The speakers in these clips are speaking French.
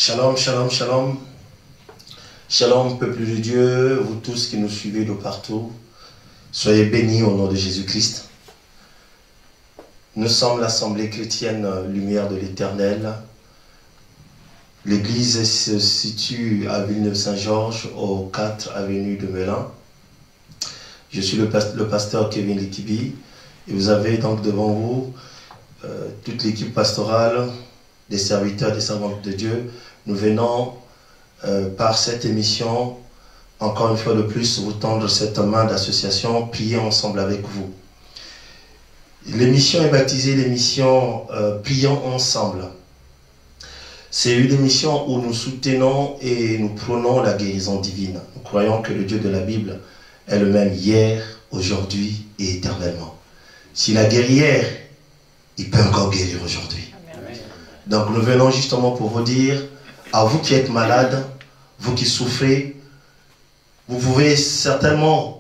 Shalom, shalom, shalom. Shalom, peuple de Dieu, vous tous qui nous suivez de partout. Soyez bénis au nom de Jésus-Christ. Nous sommes l'Assemblée chrétienne Lumière de l'Éternel. L'église se situe à Villeneuve-Saint-Georges, au 4 avenue de Melun. Je suis le pasteur Kevin Likibi. Et vous avez donc devant vous toute l'équipe pastorale, des serviteurs, des servantes de Dieu. Nous venons par cette émission, encore une fois de plus, vous tendre cette main d'association, prier ensemble avec vous. L'émission est baptisée l'émission Prions ensemble. C'est une émission où nous soutenons et nous prônons la guérison divine. Nous croyons que le Dieu de la Bible est le même hier, aujourd'hui et éternellement. S'il a guéri hier, il peut encore guérir aujourd'hui. Donc nous venons justement pour vous dire, à vous qui êtes malades, vous qui souffrez, vous pouvez certainement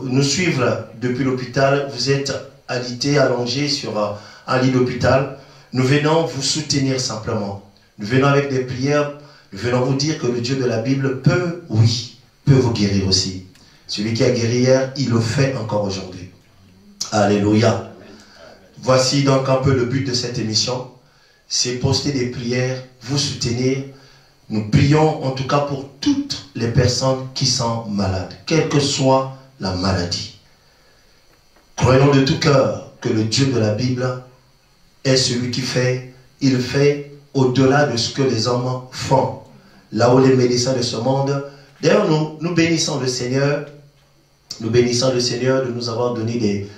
nous suivre depuis l'hôpital, vous êtes alité, allongé sur un lit d'hôpital. Nous venons vous soutenir simplement. Nous venons avec des prières, nous venons vous dire que le Dieu de la Bible peut, oui, peut vous guérir aussi. Celui qui a guéri hier, il le fait encore aujourd'hui. Alléluia. Voici donc un peu le but de cette émission. C'est poster des prières, vous soutenir. Nous prions en tout cas pour toutes les personnes qui sont malades, quelle que soit la maladie. Croyons de tout cœur que le Dieu de la Bible est celui qui fait, il fait au-delà de ce que les hommes font. Là où les médecins de ce monde, d'ailleurs nous bénissons le Seigneur, de nous avoir donné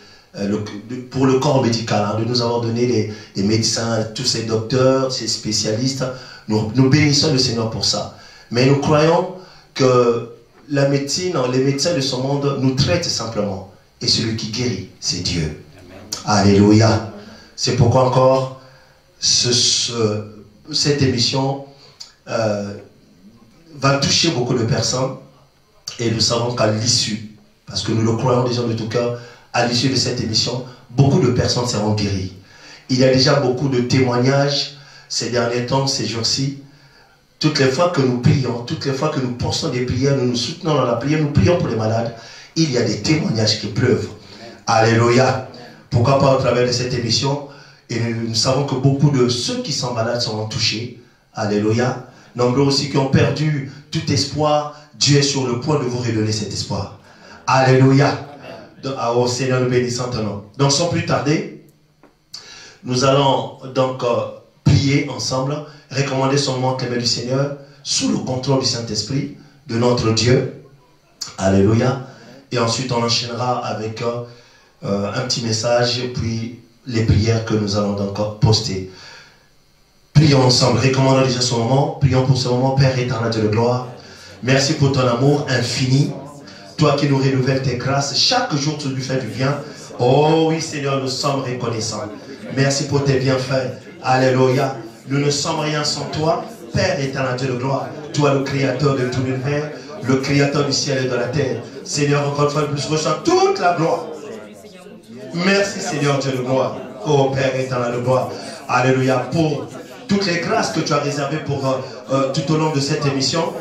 pour le corps médical, hein, de nous avoir donné des médecins, tous ces docteurs, ces spécialistes. Nous bénissons le Seigneur pour ça. Mais nous croyons que la médecine, les médecins de ce monde nous traitent simplement. Et celui qui guérit, c'est Dieu. Amen. Alléluia. C'est pourquoi encore cette émission va toucher beaucoup de personnes. Et nous savons qu'à l'issue, parce que nous le croyons déjà de tout cœur, à l'issue de cette émission, beaucoup de personnes seront guéries. Il y a déjà beaucoup de témoignages ces derniers temps, ces jours-ci. Toutes les fois que nous prions, toutes les fois que nous pensons des prières, nous nous soutenons dans la prière, nous prions pour les malades, il y a des témoignages qui pleuvent. Alléluia. Pourquoi pas au travers de cette émission? Et nous savons que beaucoup de ceux qui sont malades seront touchés. Alléluia. Nombreux aussi qui ont perdu tout espoir, Dieu est sur le point de vous redonner cet espoir. Alléluia. Au Seigneur, nous bénissons ton nom. Donc sans plus tarder, nous allons donc prier ensemble, recommander son nom les mains du Seigneur, sous le contrôle du Saint-Esprit, de notre Dieu. Alléluia. Et ensuite on enchaînera avec un petit message, puis les prières que nous allons donc poster. Prions ensemble, recommandons déjà ce moment, prions pour ce moment. Père éternel de gloire, merci pour ton amour infini. Toi qui nous renouvelles tes grâces, chaque jour tu nous fais du bien. Oh oui Seigneur, nous sommes reconnaissants. Merci pour tes bienfaits. Alléluia. Nous ne sommes rien sans toi, Père éternel de gloire. Toi le créateur de tout l'univers, le créateur du ciel et de la terre. Seigneur, encore une fois de plus, reçois toute la gloire. Merci Seigneur Dieu de gloire. Oh Père éternel de gloire. Alléluia. Pour toutes les grâces que tu as réservées pour tout au long de cette émission.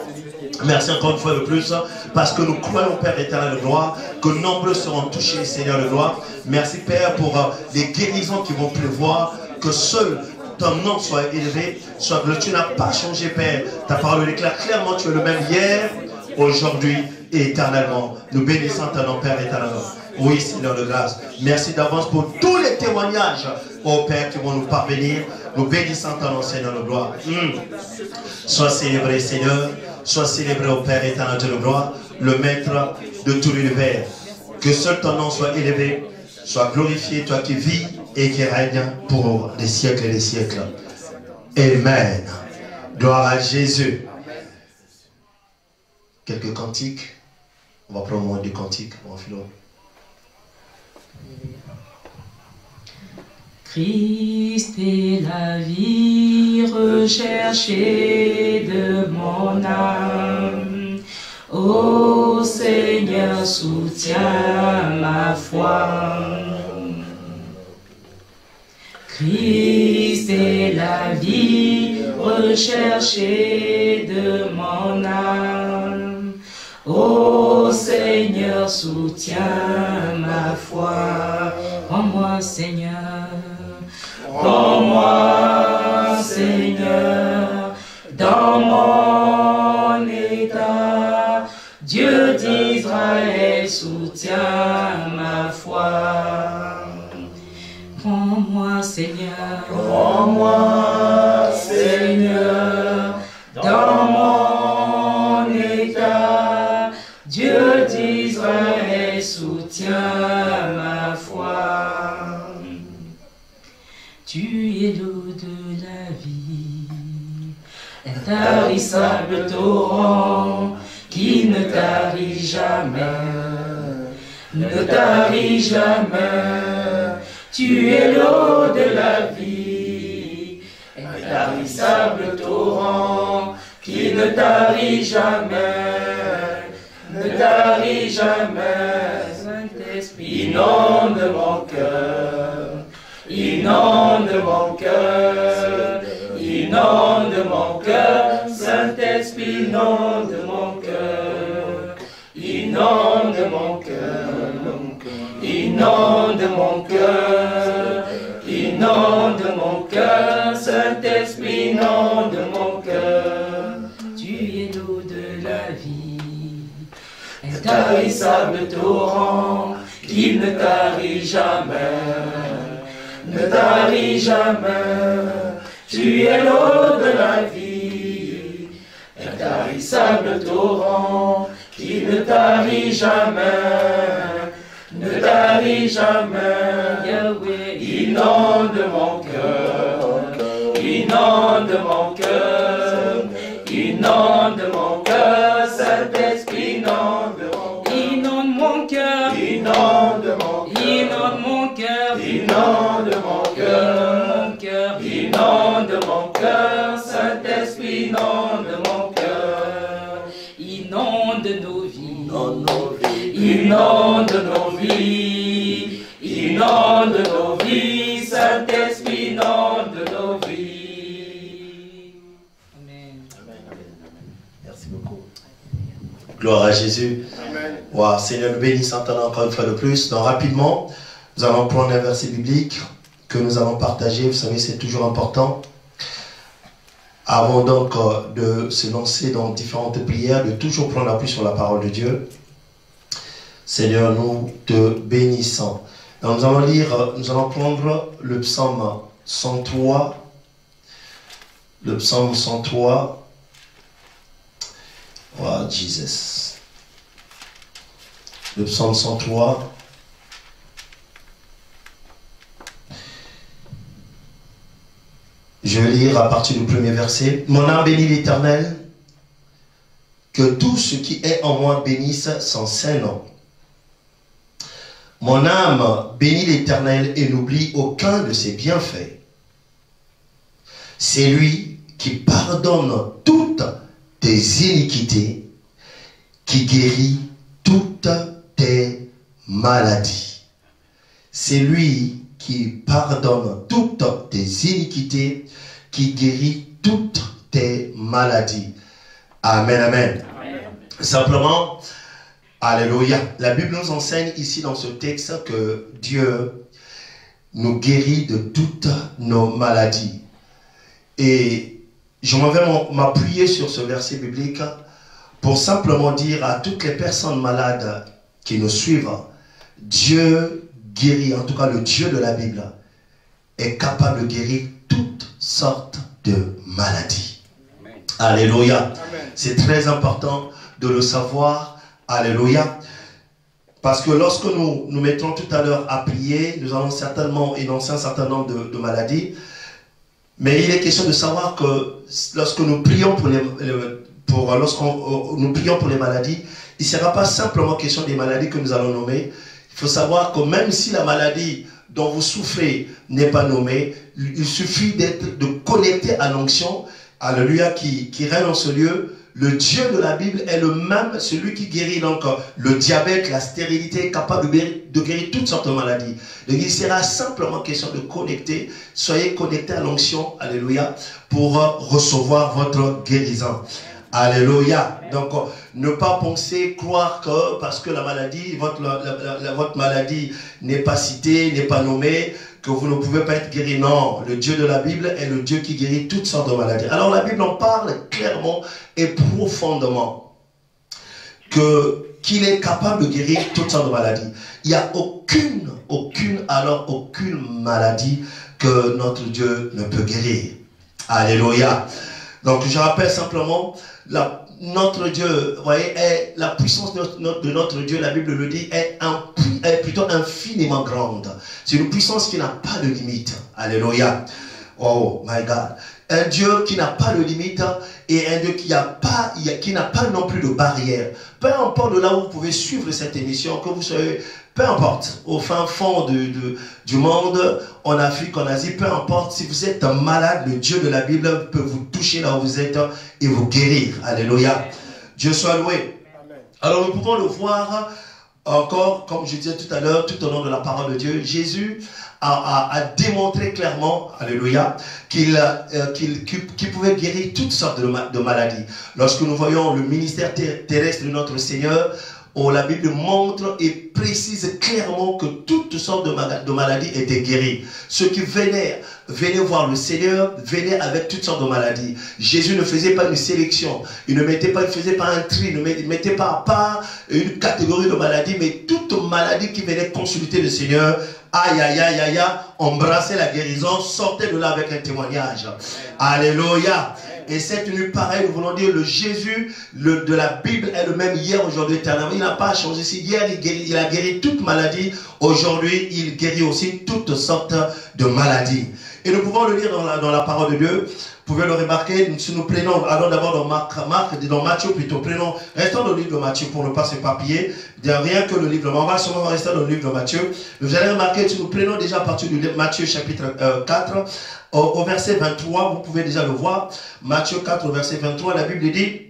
Merci encore une fois de plus, parce que nous croyons, Père éternel de gloire, que nombreux seront touchés, Seigneur de gloire. Merci, Père, pour les guérisons qui vont pleuvoir, que seul ton nom soit élevé, soit glorifié. Tu n'as pas changé, Père. Ta parole déclare clairement, tu es le même hier, aujourd'hui et éternellement. Nous bénissons ton nom, Père éternellement. Oui, Seigneur de grâce. Merci d'avance pour tous les témoignages, ô Père, qui vont nous parvenir. Nous bénissons ton nom, Seigneur de gloire. Sois célébré, Seigneur. Sois célébré au Père éternel de gloire, le maître de tout l'univers. Que seul ton nom soit élevé, soit glorifié, toi qui vis et qui règne pour les siècles et les siècles. Amen. Gloire à Jésus. Quelques cantiques. On va prendre moins de cantiques. Mon philo. Christ est la vie recherchée de mon âme. Ô Seigneur, soutiens ma foi. Christ est la vie recherchée de mon âme. Ô Seigneur, soutiens ma foi. Prends-moi, Seigneur. Prends-moi, Seigneur, dans mon état. Dieu d'Israël, soutiens ma foi. Prends-moi, Seigneur. Prends-moi, Seigneur, dans mon état. Dieu d'Israël, soutiens ma foi. Tu es l'eau de la vie, intarissable torrent qui ne tarit jamais, ne tarit jamais. Tu es l'eau de la vie, intarissable torrent qui ne tarit jamais, ne tarit jamais. Saint-Esprit, inonde mon cœur, inonde mon cœur, inonde mon cœur. Saint-Esprit, inonde mon cœur, inonde mon cœur, inonde mon cœur, inonde mon cœur. Saint-Esprit, inonde mon cœur. Tu es l'eau de la vie, intarissable torrent qui ne tarit jamais, ne tarit jamais. Tu es l'eau de la vie, intarissable torrent qui ne tarit jamais, ne tarit jamais. Yahweh, inonde mon cœur, inonde mon cœur, inonde mon cœur. Saint-Esprit, inonde mon cœur, inonde mon cœur, inonde mon cœur, inonde mon cœur, inonde mon cœur. Saint-Esprit, inonde mon cœur, inonde nos vies, inonde nos vies, inonde nos vies. Saint-Esprit, inonde nos vies. Amen. Merci beaucoup. Gloire à Jésus. Amen. Wow, Seigneur, nous bénissons encore une fois de plus. Donc rapidement, nous allons prendre un verset biblique que nous allons partager. Vous savez, c'est toujours important. Avant donc de se lancer dans différentes prières, de toujours prendre appui sur la parole de Dieu. Seigneur, nous te bénissons. Donc nous allons lire, nous allons prendre le psaume 103. Le psaume 103. Wow, Jesus. Le psaume 103. Je vais lire à partir du premier verset. Mon âme bénit l'Éternel, que tout ce qui est en moi bénisse son saint nom. Mon âme bénit l'Éternel et n'oublie aucun de ses bienfaits. C'est lui qui pardonne toutes tes iniquités, qui guérit toutes tes maladies. C'est lui qui pardonne toutes tes iniquités, qui guérit toutes tes maladies. Amen, amen. Amen. Simplement, alléluia. La Bible nous enseigne ici dans ce texte que Dieu nous guérit de toutes nos maladies. Et je m'en vais m'appuyer sur ce verset biblique pour simplement dire à toutes les personnes malades qui nous suivent, Dieu guérit, en tout cas le Dieu de la Bible, est capable de guérir toutes sortes de maladies. Amen. Alléluia. Amen. C'est très important de le savoir. Alléluia. Parce que lorsque nous nous mettons tout à l'heure à prier, nous allons certainement énoncer un certain nombre de maladies. Mais il est question de savoir que lorsque nous prions pour nous prions pour les maladies, il ne sera pas simplement question des maladies que nous allons nommer. Il faut savoir que même si la maladie dont vous souffrez n'est pas nommée, il suffit de connecter à l'onction, alléluia, qui règne dans ce lieu, le Dieu de la Bible est le même, celui qui guérit donc le diabète, la stérilité, capable de guérir toutes sortes de maladies. Donc il sera simplement question de connecter, soyez connectés à l'onction, alléluia, pour recevoir votre guérison. Alléluia. Donc, ne pas penser, croire que parce que la maladie, votre maladie n'est pas citée, n'est pas nommée, que vous ne pouvez pas être guéri. Non, le Dieu de la Bible est le Dieu qui guérit toutes sortes de maladies. Alors, la Bible en parle clairement et profondément qu'il est capable de guérir toutes sortes de maladies. Il n'y a aucune maladie que notre Dieu ne peut guérir. Alléluia. Donc, je rappelle simplement, notre Dieu, vous voyez, la puissance de notre Dieu, la Bible le dit, est plutôt infiniment grande. C'est une puissance qui n'a pas de limite. Alléluia. Oh my God. Un Dieu qui n'a pas de limite et un Dieu qui n'a pas non plus de barrière. Peu importe de là où vous pouvez suivre cette émission, que vous soyez, peu importe, au fin fond du monde, en Afrique, en Asie, peu importe, si vous êtes malade, le Dieu de la Bible peut vous toucher là où vous êtes et vous guérir. Alléluia. Dieu soit loué. Alors nous pouvons le voir encore, comme je disais tout à l'heure, tout au long de la parole de Dieu, Jésus a démontré clairement, alléluia, qu'il pouvait guérir toutes sortes de maladies. Lorsque nous voyons le ministère terrestre de notre Seigneur, la Bible montre et précise clairement que toutes sortes de maladies étaient guéries. Ceux qui venaient voir le Seigneur venaient avec toutes sortes de maladies. Jésus ne faisait pas une sélection. Il ne faisait pas un tri. Il ne mettait pas à part une catégorie de maladies, mais toute maladie qui venait consulter le Seigneur, aïe, aïe, aïe, aïe, aïe, embrassait la guérison, sortait de là avec un témoignage. Alléluia. Et cette nuit, pareil, nous voulons dire, le Jésus de la Bible est le même hier, aujourd'hui, éternellement. Il n'a pas changé. Si hier, il a guéri toute maladie, aujourd'hui, il guérit aussi toutes sortes de maladies. Et nous pouvons le lire dans la parole de Dieu. Vous pouvez le remarquer, si nous prenons, allons d'abord dans Matthieu plutôt, restons dans le livre de Matthieu pour ne pas s'éparpiller, rien que le livre, on va seulement rester dans le livre de Matthieu. Vous allez remarquer, si nous prenons déjà à partir du Matthieu chapitre 4, au verset 23, vous pouvez déjà le voir, Matthieu 4 au verset 23, la Bible dit,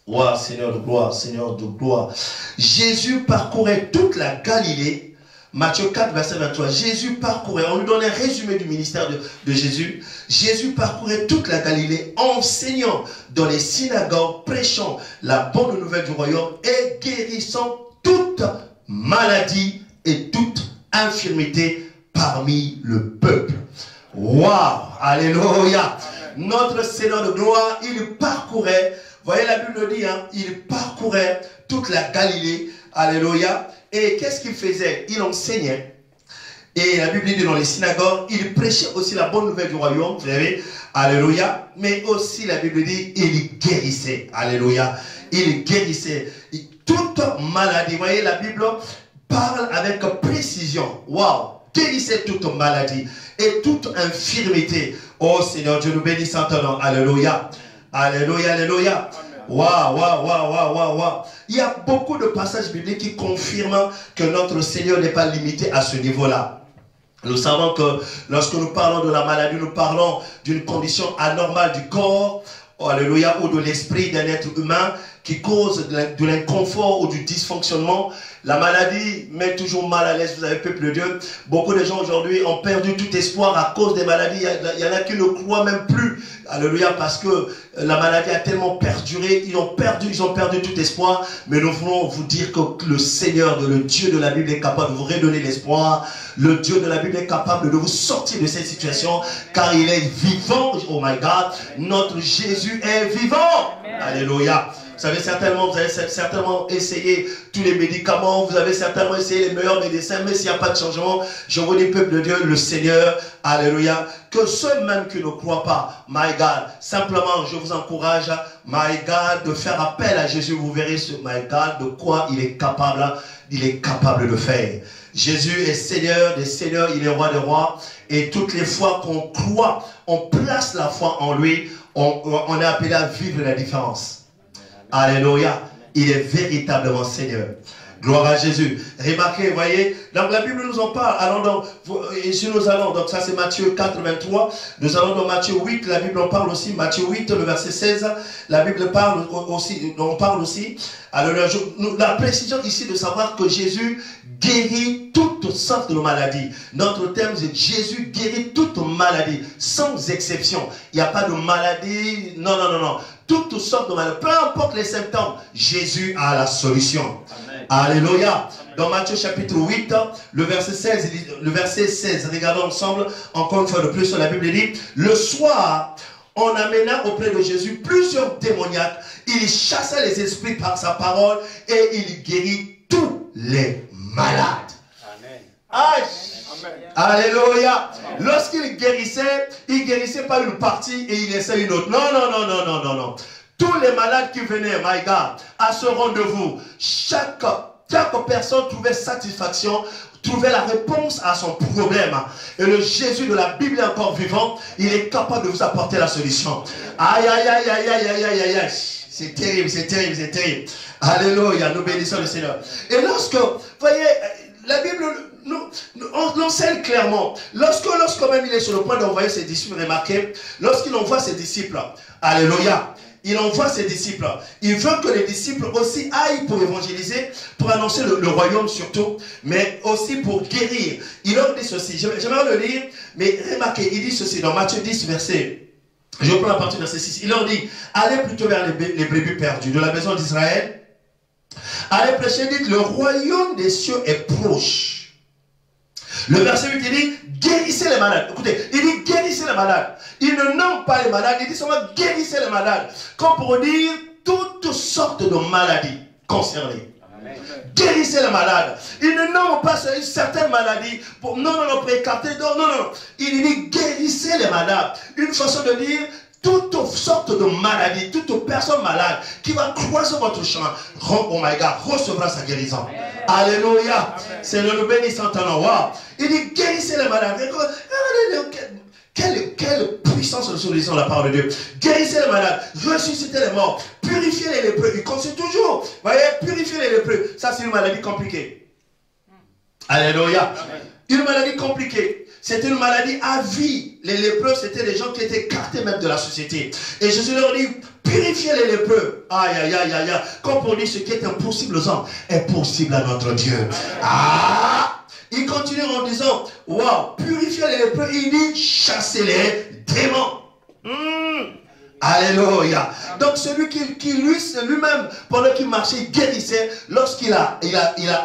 Ouah, Seigneur de gloire, Seigneur de gloire, Jésus parcourait toute la Galilée. Matthieu 4, verset 23. Jésus parcourait, on nous donne un résumé du ministère de Jésus. Jésus parcourait toute la Galilée, enseignant dans les synagogues, prêchant la bonne nouvelle du royaume et guérissant toute maladie et toute infirmité parmi le peuple. Waouh! Alléluia! Notre Seigneur de gloire, il parcourait, voyez la Bible le dit, hein, il parcourait toute la Galilée. Alléluia! Et qu'est-ce qu'il faisait? Il enseignait. Et la Bible dit dans les synagogues, il prêchait aussi la bonne nouvelle du royaume. Vous savez, alléluia. Mais aussi la Bible dit, il guérissait. Alléluia. Il guérissait. Toute maladie, vous voyez, la Bible parle avec précision. Waouh! Guérissait toute maladie et toute infirmité. Oh Seigneur, Dieu nous bénisse en ton nom. Alléluia. Alléluia, alléluia. Waouh, waouh, waouh, waouh, waouh. Il y a beaucoup de passages bibliques qui confirment que notre Seigneur n'est pas limité à ce niveau-là. Nous savons que lorsque nous parlons de la maladie, nous parlons d'une condition anormale du corps, alléluia, ou de l'esprit d'un être humain qui cause de l'inconfort ou du dysfonctionnement. La maladie met toujours mal à l'aise, vous savez, peuple de Dieu. Beaucoup de gens aujourd'hui ont perdu tout espoir à cause des maladies. Il y en a qui ne croient même plus. Alléluia, parce que la maladie a tellement perduré. Ils ont perdu tout espoir. Mais nous voulons vous dire que le Seigneur, le Dieu de la Bible est capable de vous redonner l'espoir. Le Dieu de la Bible est capable de vous sortir de cette situation. Car il est vivant. Oh my God. Notre Jésus est vivant. Amen. Alléluia. Vous avez certainement essayé tous les médicaments, vous avez certainement essayé les meilleurs médecins, mais s'il n'y a pas de changement, je vous dis, peuple de Dieu, le Seigneur, alléluia, que ceux même qui ne croient pas, my God, simplement, je vous encourage, my God, de faire appel à Jésus, vous verrez, my God, de quoi il est capable de faire. Jésus est Seigneur des seigneurs, il est roi des rois, et toutes les fois qu'on croit, on place la foi en lui, on est appelé à vivre la différence. Alléluia. Il est véritablement Seigneur. Gloire à Jésus. Remarquez, voyez, donc la Bible nous en parle. Allons donc, ici nous allons, donc ça c'est Matthieu 4, 23. Nous allons dans Matthieu 8, la Bible en parle aussi. Matthieu 8, le verset 16, la Bible parle aussi, on parle aussi. Alors, la précision ici de savoir que Jésus guérit toutes sortes de maladies. Notre terme, c'est Jésus guérit toutes maladies, sans exception. Il n'y a pas de maladie, non, non, non, non. Toutes sortes de maladies, peu importe les symptômes, Jésus a la solution. Amen. Alléluia. Dans Matthieu chapitre 8, le verset 16, regardons ensemble, encore une fois de plus, la Bible dit, le soir, on amena auprès de Jésus plusieurs démoniaques. Il chassa les esprits par sa parole et il guérit tous les malades. Amen. Amen. Alléluia. Lorsqu'il guérissait pas une partie et il laissait une autre. Non, non, non, non, non, non, non. Tous les malades qui venaient, my God, à ce rendez-vous, chaque personne trouvait satisfaction, trouvait la réponse à son problème. Et le Jésus de la Bible est encore vivant, il est capable de vous apporter la solution. Aïe, aïe, aïe, aïe, aïe, aïe, aïe, aïe, aïe. C'est terrible, c'est terrible, c'est terrible. Alléluia, nous bénissons le Seigneur. Et lorsque, vous voyez, la Bible on l'enseigne clairement. Lorsque même il est sur le point d'envoyer ses disciples, remarquez, lorsqu'il envoie ses disciples, alléluia, il envoie ses disciples. Il veut que les disciples aussi aillent pour évangéliser, pour annoncer le royaume surtout, mais aussi pour guérir. Il leur dit ceci, j'aimerais le lire, mais remarquez, il dit ceci dans Matthieu 10, verset, je prends la partie verset 6, il leur dit, allez plutôt vers les brebis perdues de la maison d'Israël, allez prêcher, dites, le royaume des cieux est proche. Le verset 8, il dit, guérissez les malades. Écoutez, il dit, guérissez les malades. Il ne nomme pas les malades, il dit seulement, guérissez les malades. Comme pour dire, toutes sortes de maladies concernées. Amen. Guérissez les malades. Il ne nomme pas certaines maladies, pour, non, pour écarter, non, non, non. Il dit, guérissez les malades. Une façon de dire, toutes sortes de maladies, toute personne malade qui va croiser votre chemin, oh my God, recevra sa guérison. Amen. Alléluia. C'est le béni sans ton nom. Wow. Il dit guérissez les malades. Quelle puissance de solution la parole de Dieu. Guérissez les malades, ressuscitez les morts, purifiez les lépreux. Il conseille toujours, voyez, purifiez les lépreux. Ça c'est une maladie compliquée. Alléluia. Amen. Une maladie compliquée. C'était une maladie à vie. Les lépreux, c'était des gens qui étaient écartés même de la société. Et Jésus leur dit, purifiez les lépreux. Aïe, aïe, aïe, aïe, aïe. Comme on dit, ce qui est impossible aux hommes est possible à notre Dieu. Ah! Il continue en disant, waouh, purifiez les lépreux. Il dit, chassez les démons. Alléluia. Donc celui qui lui-même, pendant qu'il marchait, il guérissait, lorsqu'il a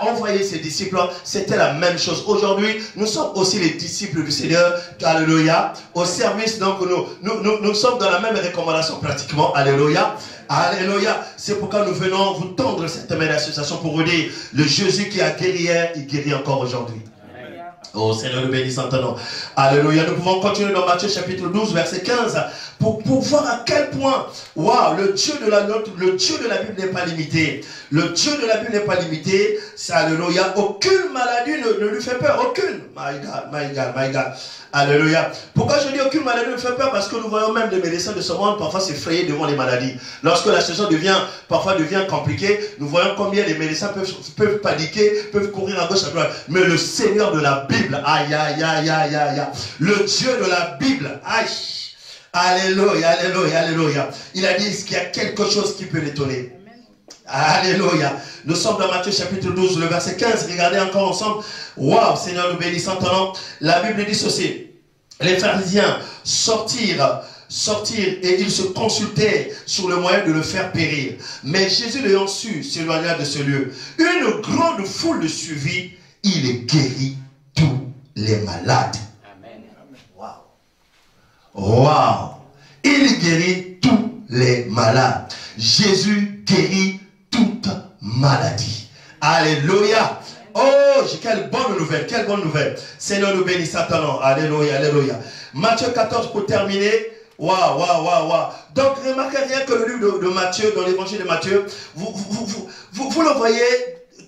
envoyé ses disciples, c'était la même chose. Aujourd'hui, nous sommes aussi les disciples du Seigneur, alléluia, au service, donc nous sommes dans la même recommandation pratiquement, alléluia. Alléluia. C'est pourquoi nous venons vous tendre cette main d'association pour vous dire, le Jésus qui a guéri hier, il guérit encore aujourd'hui. Oh Seigneur, nous bénissons ton nom. Alléluia. Nous pouvons continuer dans Matthieu chapitre 12, verset 15, pour voir à quel point, waouh, le Dieu de la Bible n'est pas limité. Le Dieu de la Bible n'est pas limité. Alléluia. Aucune maladie ne lui fait peur. Aucune. My God, my God, my God. Alléluia. Pourquoi je dis aucune maladie ne fait peur? Parce que nous voyons même des médecins de ce monde parfois s'effrayer devant les maladies. Lorsque la situation parfois devient compliquée, nous voyons combien les médecins peuvent paniquer, peuvent courir à gauche, à droite. Mais le Seigneur de la Bible, aïe, aïe, aïe, aïe, aïe, le Dieu de la Bible, aïe, alléluia, alléluia, alléluia. Il a dit qu'il y a quelque chose qui peut l'étonner. Alléluia. Nous sommes dans Matthieu chapitre 12, le verset 15. Regardez encore ensemble. Waouh, Seigneur, nous bénissons ton nom. La Bible dit ceci. Les pharisiens sortirent et ils se consultaient sur le moyen de le faire périr. Mais Jésus l'ayant su, s'éloigna de ce lieu. Une grande foule le suivit. Il guérit tous les malades. Amen. Waouh. Waouh. Il guérit tous les malades. Jésus guérit toute maladie. Alléluia. Oh, quelle bonne nouvelle, quelle bonne nouvelle. Seigneur, nous bénissons ton nom. Alléluia, alléluia. Matthieu 14 pour terminer. Waouh, waouh, waouh, waouh. Donc, remarquez rien que le livre de Matthieu, dans l'évangile de Matthieu, vous le voyez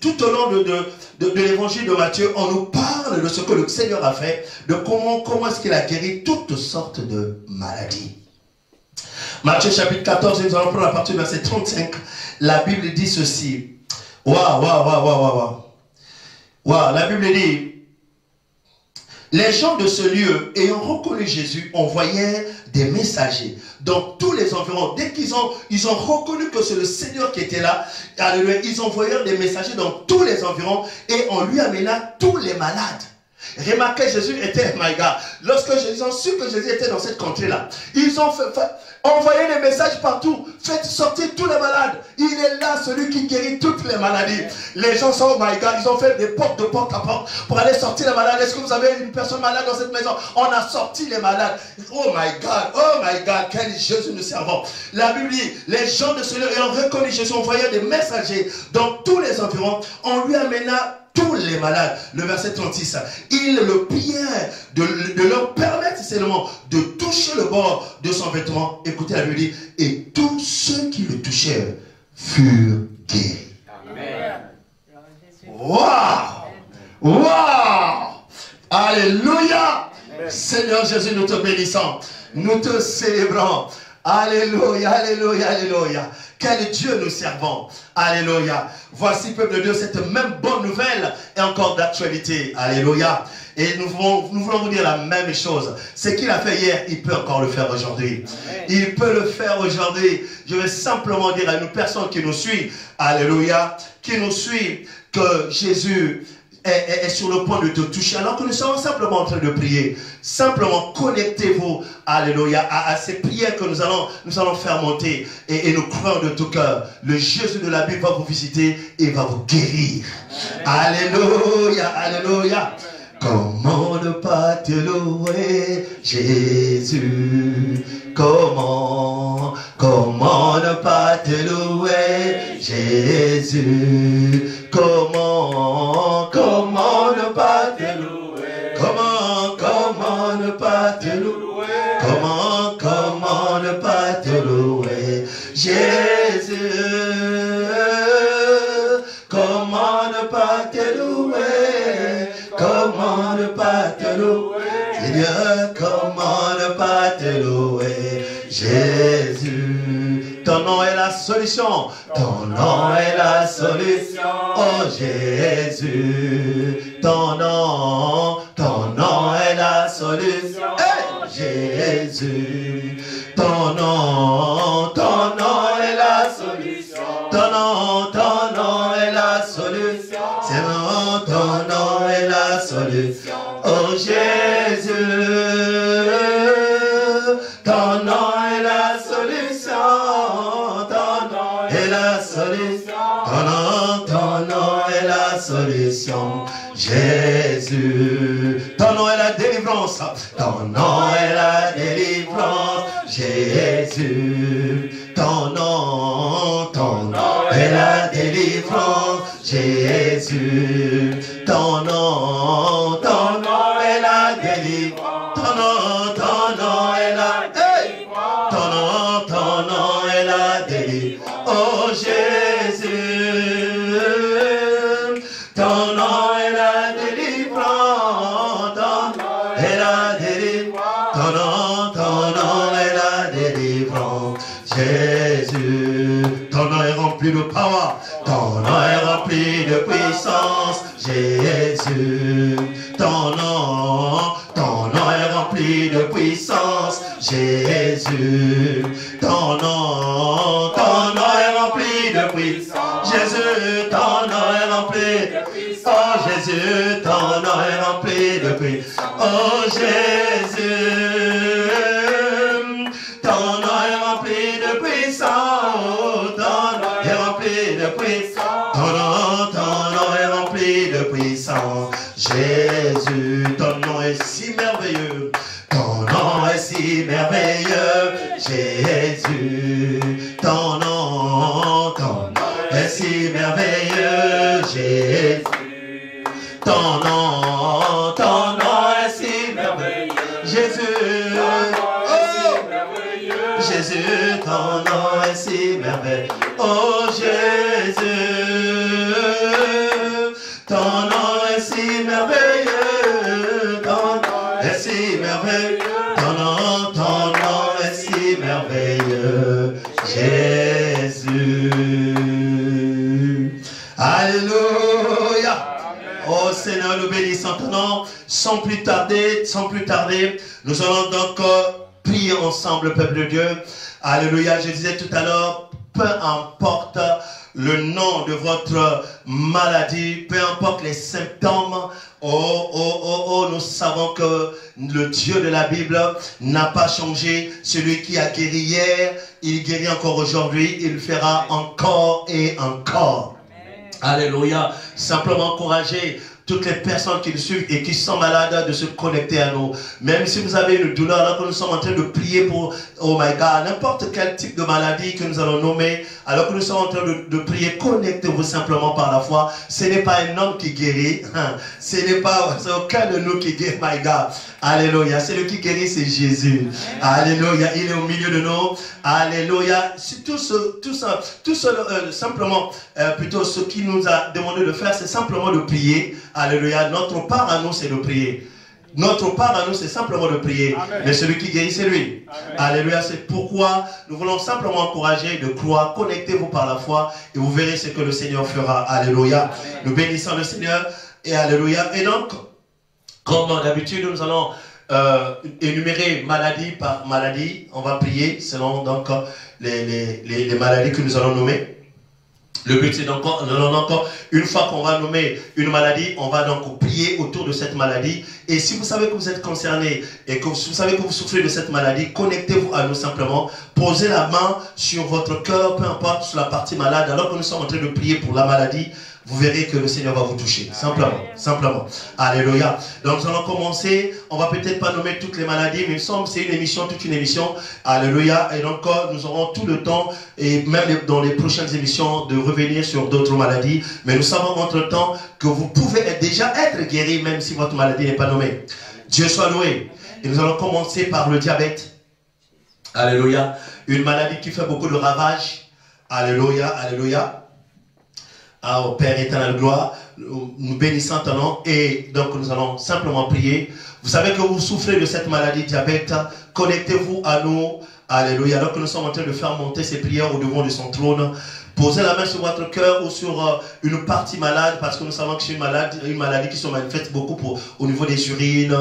tout au long de l'évangile de Matthieu, on nous parle de ce que le Seigneur a fait, de comment est-ce qu'il a guéri toutes sortes de maladies. Matthieu chapitre 14, nous allons prendre la partie du verset 35. La Bible dit ceci. Waouh. La Bible dit, les gens de ce lieu, ayant reconnu Jésus, envoyaient des messagers dans tous les environs. Dès qu'ils ont reconnu que c'est le Seigneur qui était là, alléluia, ils envoyèrent des messagers dans tous les environs et on lui amena tous les malades. Remarquez, Jésus était, my God, lorsque ils ont su que Jésus était dans cette contrée-là, ils ont envoyé des messages partout, faites sortir tous les malades. Il est là, celui qui guérit toutes les maladies. Les gens sont, my God, ils ont fait des portes de porte à porte pour aller sortir les malades. Est-ce que vous avez une personne malade dans cette maison? On a sorti les malades. Oh my God, quel Jésus nous servons. La Bible dit, les gens de ce lieu ayant reconnu Jésus, envoyaient des messagers dans tous les environs. On lui amena tous les malades. Le verset 36, il le priait de leur permettre seulement de toucher le bord de son vêtement. Écoutez la Bible dit, et tous ceux qui le touchèrent furent guéris. Amen. Waouh! Alléluia! Amen. Seigneur Jésus, nous te bénissons, nous te célébrons. Alléluia. Quel Dieu nous servons. Alléluia. Voici, peuple de Dieu, cette même bonne nouvelle est encore d'actualité. Alléluia. Et nous voulons vous dire la même chose. Ce qu'il a fait hier, il peut encore le faire aujourd'hui. Il peut le faire aujourd'hui. Je vais simplement dire à une personne qui nous suit, alléluia, qui nous suit, que Jésus est sur le point de te toucher, alors que nous sommes simplement en train de prier. Simplement connectez-vous, alléluia, à ces prières que nous allons faire monter, et nous croyons de tout cœur. Le Jésus de la Bible va vous visiter et va vous guérir. Alléluia. Comment ne pas te louer, Jésus? Comment ne pas te louer, Jésus? Comment ne pas te louer? Comment ne pas te louer? Comment ne pas te louer, Jésus? Comment ne pas te louer? Comment ne pas te louer, Seigneur? Comment ne pas te louer, Jésus? Ton nom est la solution. Ton nom est la solution. Oh Jésus. Ton nom est la solution. Hey, Jésus. Ton nom est la solution. Ton nom est la solution. C'est ton nom est la solution. Oh Jésus. Ton nom est la solution. Ton nom est la solution. Ton nom est la solution. Jésus. Ton nom est la délivrance. Ton nom est la délivrance. Jésus. Ton nom est la délivrance. Jésus. Ton nom est la délivrance. Ton nom est la délivrance. Ton nom est la délivrance. Oh Jésus. Ton nom est la délivrance. Ton nom est la délivrance. Ton nom est la délivrance. Jésus. Ton nom est rempli de power. Ton nom est rempli de puissance. Jésus. Ton nom est rempli de puissance. Jésus. Ton nom est rempli de puissance. Jésus, ton nom est rempli de puissance. Oh Jésus, ton nom est rempli de puissance. Oh Jésus, ton nom est rempli de puissance. Ton nom est rempli de puissance. Ton nom est rempli de puissance. Jésus, ton nom est si merveilleux. Ton nom est si merveilleux. Jésus, ton nom est si merveilleux. Jésus, ton nom est si merveilleux. Jésus, oh Jésus, ton nom est si merveilleux. Oh Jésus, ton nom est si merveilleux. Ton nom est si merveilleux. Ton nom est si merveilleux. Jésus. bénissant ton nom. Sans plus tarder, nous allons donc prier ensemble, peuple de Dieu. Alléluia, je disais tout à l'heure, peu importe le nom de votre maladie, peu importe les symptômes, nous savons que le Dieu de la Bible n'a pas changé. Celui qui a guéri hier, il guérit encore aujourd'hui, il le fera encore et encore. Amen. Alléluia. Simplement encourager toutes les personnes qui nous suivent et qui sont malades de se connecter à nous. Même si vous avez une douleur, alors que nous sommes en train de prier pour, oh my God, n'importe quel type de maladie que nous allons nommer, alors que nous sommes en train de prier, connectez-vous simplement par la foi. Ce n'est pas un homme qui guérit, ce n'est pas aucun de nous qui guérit, my God. Alléluia. Celui qui guérit, c'est Jésus. Alléluia. Il est au milieu de nous. Alléluia. Simplement, plutôt ce qu'il nous a demandé de faire, c'est simplement de prier. Alléluia. Notre part à nous, c'est de prier. Notre part à nous, c'est simplement de prier. Amen. Mais celui qui guérit, c'est lui. Amen. Alléluia. C'est pourquoi nous voulons simplement encourager de croire. Connectez-vous par la foi et vous verrez ce que le Seigneur fera. Alléluia. Amen. Nous bénissons le Seigneur. Et alléluia. Et donc, comme d'habitude, nous allons énumérer maladie par maladie. On va prier selon donc les maladies que nous allons nommer. Le but, c'est donc, une fois qu'on va nommer une maladie, on va donc prier autour de cette maladie. Et si vous savez que vous êtes concerné et que vous savez que vous souffrez de cette maladie, connectez-vous à nous simplement. Posez la main sur votre cœur, peu importe sur la partie malade. Alors que nous sommes en train de prier pour la maladie, vous verrez que le Seigneur va vous toucher. Simplement. Alléluia. Donc nous allons commencer. On va peut-être pas nommer toutes les maladies, mais il me semble que c'est une émission, toute une émission. Alléluia. Et donc nous aurons tout le temps, et même dans les prochaines émissions, de revenir sur d'autres maladies. Mais nous savons entre-temps que vous pouvez déjà être guéri, même si votre maladie n'est pas nommée. Dieu soit loué. Et nous allons commencer par le diabète. Alléluia. Une maladie qui fait beaucoup de ravages. Alléluia. Alléluia. Ah, au Père éternel, gloire, nous bénissons ton nom et donc nous allons simplement prier. Vous savez que vous souffrez de cette maladie diabète, connectez-vous à nous, alléluia, alors que nous sommes en train de faire monter ces prières au devant de son trône. Posez la main sur votre cœur ou sur une partie malade, parce que nous savons que c'est une maladie qui se manifeste beaucoup au niveau des urines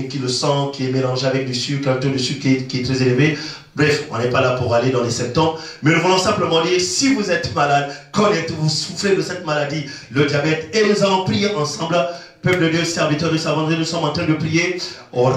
qui le sang, qui est mélangé avec du sucre, un taux de sucre qui est très élevé. Bref, on n'est pas là pour aller dans les symptômes, mais nous voulons simplement dire, si vous êtes malade, connectez-vous, vous souffrez de cette maladie, le diabète, et nous allons prier ensemble. Peuple de Dieu, serviteur de sa vendredi, nous sommes en train de prier. Au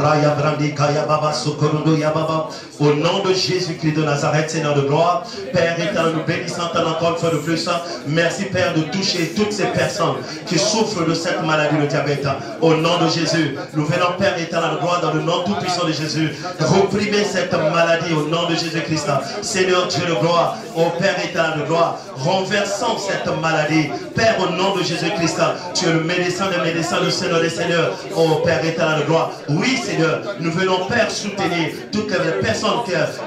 nom de Jésus-Christ de Nazareth, Seigneur de gloire, Père éternel, nous bénissons encore une fois de plus. Merci Père de toucher toutes ces personnes qui souffrent de cette maladie, le diabète. Au nom de Jésus, nous venons Père éternel de gloire dans le nom tout puissant de Jésus. Reprimer cette maladie au nom de Jésus-Christ. Seigneur Dieu de gloire, au Père éternel de gloire, renversons cette maladie. Père, au nom de Jésus-Christ, tu es le médecin des médecins, le Seigneur des Seigneurs, oh Père éternel de gloire. Oui Seigneur, nous venons Père soutenir toutes les personnes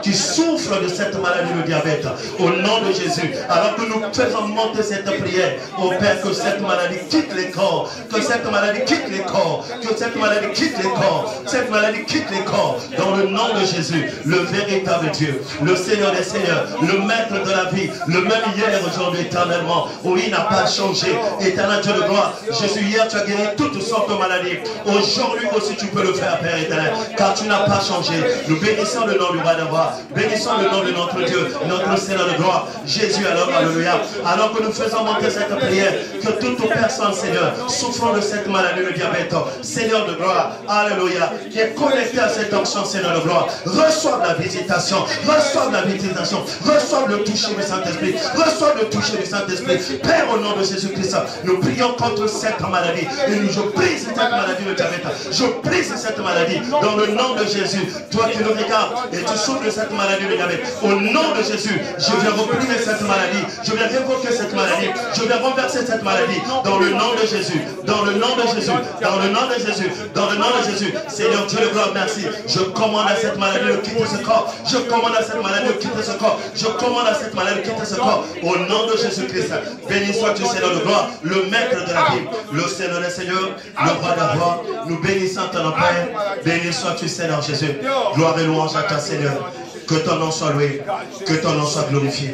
qui souffrent de cette maladie de diabète. Au nom de Jésus, alors que nous faisons monter cette prière, oh Père, que cette maladie quitte les corps, que cette maladie quitte les corps, que cette maladie quitte les corps, cette maladie quitte les corps, dans le nom de Jésus, le véritable Dieu, le Seigneur des Seigneurs, le Maître de la vie, le même hier, aujourd'hui, éternellement. Oui, il n'a pas changé. Éternel Dieu de gloire, Jésus, hier tu as guéri toutes sortes de maladies. Aujourd'hui aussi tu peux le faire, Père éternel, car tu n'as pas changé. Nous bénissons le nom du roi d'avoir, bénissons le nom de notre Dieu, notre Seigneur de gloire, Jésus. Alors, alléluia, alors que nous faisons monter cette prière, que toutes personnes, Seigneur, souffrant de cette maladie de diabète, Seigneur de gloire, alléluia, qui est connecté à cette onction, Seigneur de gloire, reçoivent la visitation, reçoivent la visitation, reçoivent le toucher du Saint-Esprit, reçoivent le toucher du Saint-Esprit. Père, au nom de Jésus-Christ, nous prions contre cette maladie. Et je brise cette maladie de diabète. Je brise cette maladie dans le nom de Jésus. Toi qui nous regardes et tu souffres de cette maladie de diabète, au nom de Jésus, je viens reprimer cette maladie. Je viens révoquer cette maladie. Je viens renverser cette maladie dans le nom de Jésus. Dans le nom de Jésus. Dans le nom de Jésus. Dans le nom de Jésus. Seigneur Dieu de gloire, merci. Je commande à cette maladie de quitter ce corps. Je commande à cette maladie de quitter ce corps. Je commande à cette maladie de quitter ce corps. Au nom de Jésus-Christ. Béni sois-tu, Seigneur de gloire, le Maître de la vie, le Seigneur des Seigneurs, le roi d'avoir. Nous bénissons ton nom, Père. Béni sois-tu, Seigneur Jésus. Gloire et louange à toi, Seigneur. Que ton nom soit loué, que ton nom soit glorifié.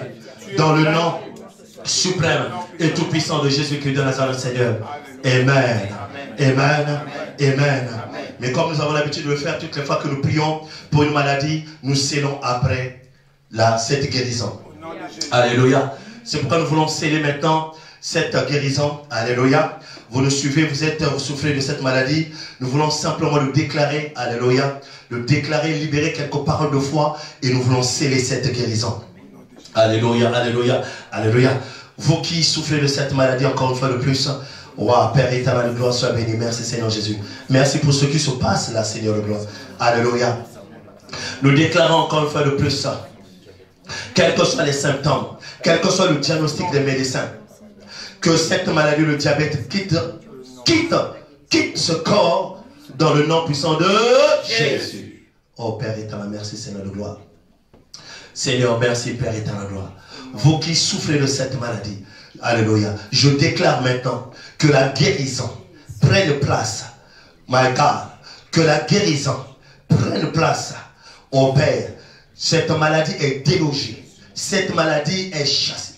Dans le nom suprême et tout-puissant de Jésus-Christ de Nazareth, Seigneur. Amen. Amen. Amen. Mais comme nous avons l'habitude de le faire toutes les fois que nous prions pour une maladie, nous scellons après cette guérison. Alléluia. C'est pourquoi nous voulons sceller maintenant cette guérison. Alléluia. Vous nous suivez, vous souffrez de cette maladie. Nous voulons simplement le déclarer. Alléluia. Le déclarer, libérer quelques paroles de foi. Et nous voulons sceller cette guérison. Alléluia, alléluia, alléluia. Vous qui souffrez de cette maladie, encore une fois de plus, wow, Père éternel de gloire, sois béni. Merci Seigneur Jésus. Merci pour ce qui se passe là, Seigneur de gloire. Alléluia. Nous déclarons encore une fois de plus ça. Quels que soient les symptômes, quel que soit le diagnostic des médecins, que cette maladie, le diabète, quitte ce corps dans le nom puissant de Jésus. Oh Père éternel, merci Seigneur de gloire. Seigneur, merci Père éternel de gloire. Vous qui souffrez de cette maladie, alléluia, je déclare maintenant que la guérison prenne place. My God, que la guérison prenne place. Oh Père, cette maladie est délogée. Cette maladie est chassée.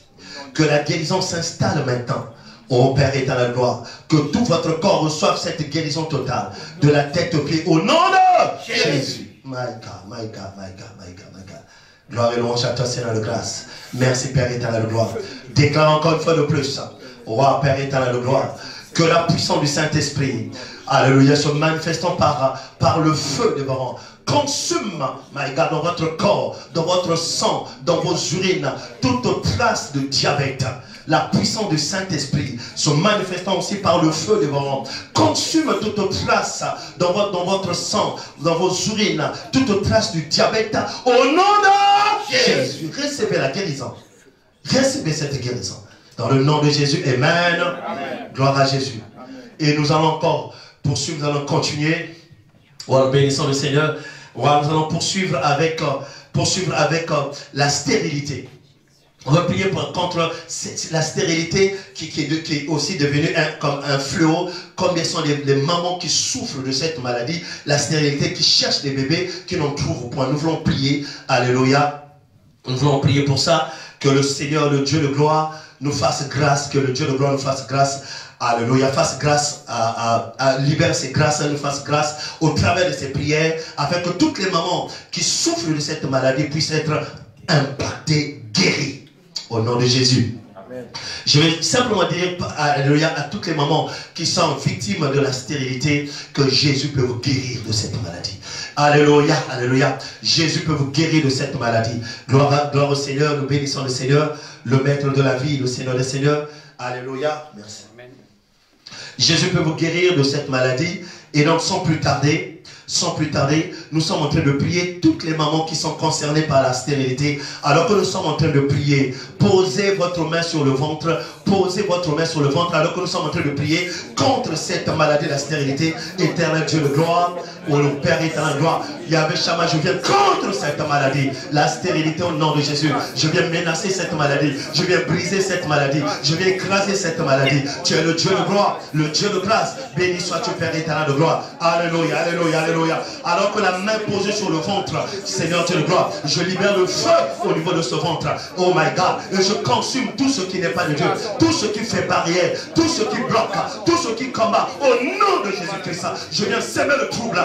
Que la guérison s'installe maintenant. Oh Père éternel de gloire, que tout votre corps reçoive cette guérison totale, de la tête aux pieds, au nom de Jésus. My God, my God, my God, my God, my God. Gloire et louange à toi, Seigneur de grâce. Merci, Père éternel de gloire. Déclare encore une fois de plus, oh Père éternel de gloire, que la puissance du Saint-Esprit, alléluia, se manifestant par le feu de Baron, consume, my God, dans votre corps, dans votre sang, dans vos urines, toute trace de diabète. La puissance du Saint-Esprit se manifestant aussi par le feu de Baron, consume toute trace dans votre sang, dans vos urines, toute trace du diabète. Au nom de Jésus, recevez la guérison. Recevez cette guérison. Dans le nom de Jésus, Amen. Amen. Gloire à Jésus. Amen. Et nous allons encore poursuivre, nous allons continuer. En bénissant le Seigneur. Nous allons poursuivre avec la stérilité. On va prier contre la stérilité qui est aussi devenue comme un fléau. Combien sont les mamans qui souffrent de cette maladie, la stérilité, qui cherchent des bébés, qui n'en trouvent point. Nous voulons prier, alléluia. Nous voulons prier pour ça, que le Seigneur, le Dieu de gloire, nous fasse grâce, que le Dieu de gloire nous fasse grâce. Alléluia, fasse grâce, libère ses grâces, nous fasse grâce au travers de ses prières, afin que toutes les mamans qui souffrent de cette maladie puissent être impactées, guéries. Au nom de Jésus. Amen. Je vais simplement dire, alléluia, à toutes les mamans qui sont victimes de la stérilité, que Jésus peut vous guérir de cette maladie. Alléluia, alléluia. Jésus peut vous guérir de cette maladie. Gloire au Seigneur, nous bénissons le Seigneur, le maître de la vie, le Seigneur des Seigneurs. Alléluia. Merci. Amen. Jésus peut vous guérir de cette maladie. Et donc, sans plus tarder, nous sommes en train de prier toutes les mamans qui sont concernées par la stérilité. Alors que nous sommes en train de prier, posez votre main sur le ventre, alors que nous sommes en train de prier contre cette maladie de la stérilité. Éternel Dieu de gloire, oh le Père éternel de gloire, Yahvé Shammah, je viens contre cette maladie, la stérilité au nom de Jésus. Je viens menacer cette maladie, je viens briser cette maladie, je viens écraser cette maladie. Tu es le Dieu de gloire, le Dieu de grâce. Béni sois-tu, Père éternel de gloire. Alléluia, alléluia, alléluia. Alors que la main posée sur le ventre, Seigneur Dieu de gloire, je libère le feu au niveau de ce ventre. Oh my God, et je consume tout ce qui n'est pas de Dieu, tout ce qui fait barrière, tout ce qui bloque, tout ce qui combat. Au nom de Jésus-Christ, je viens semer le trouble.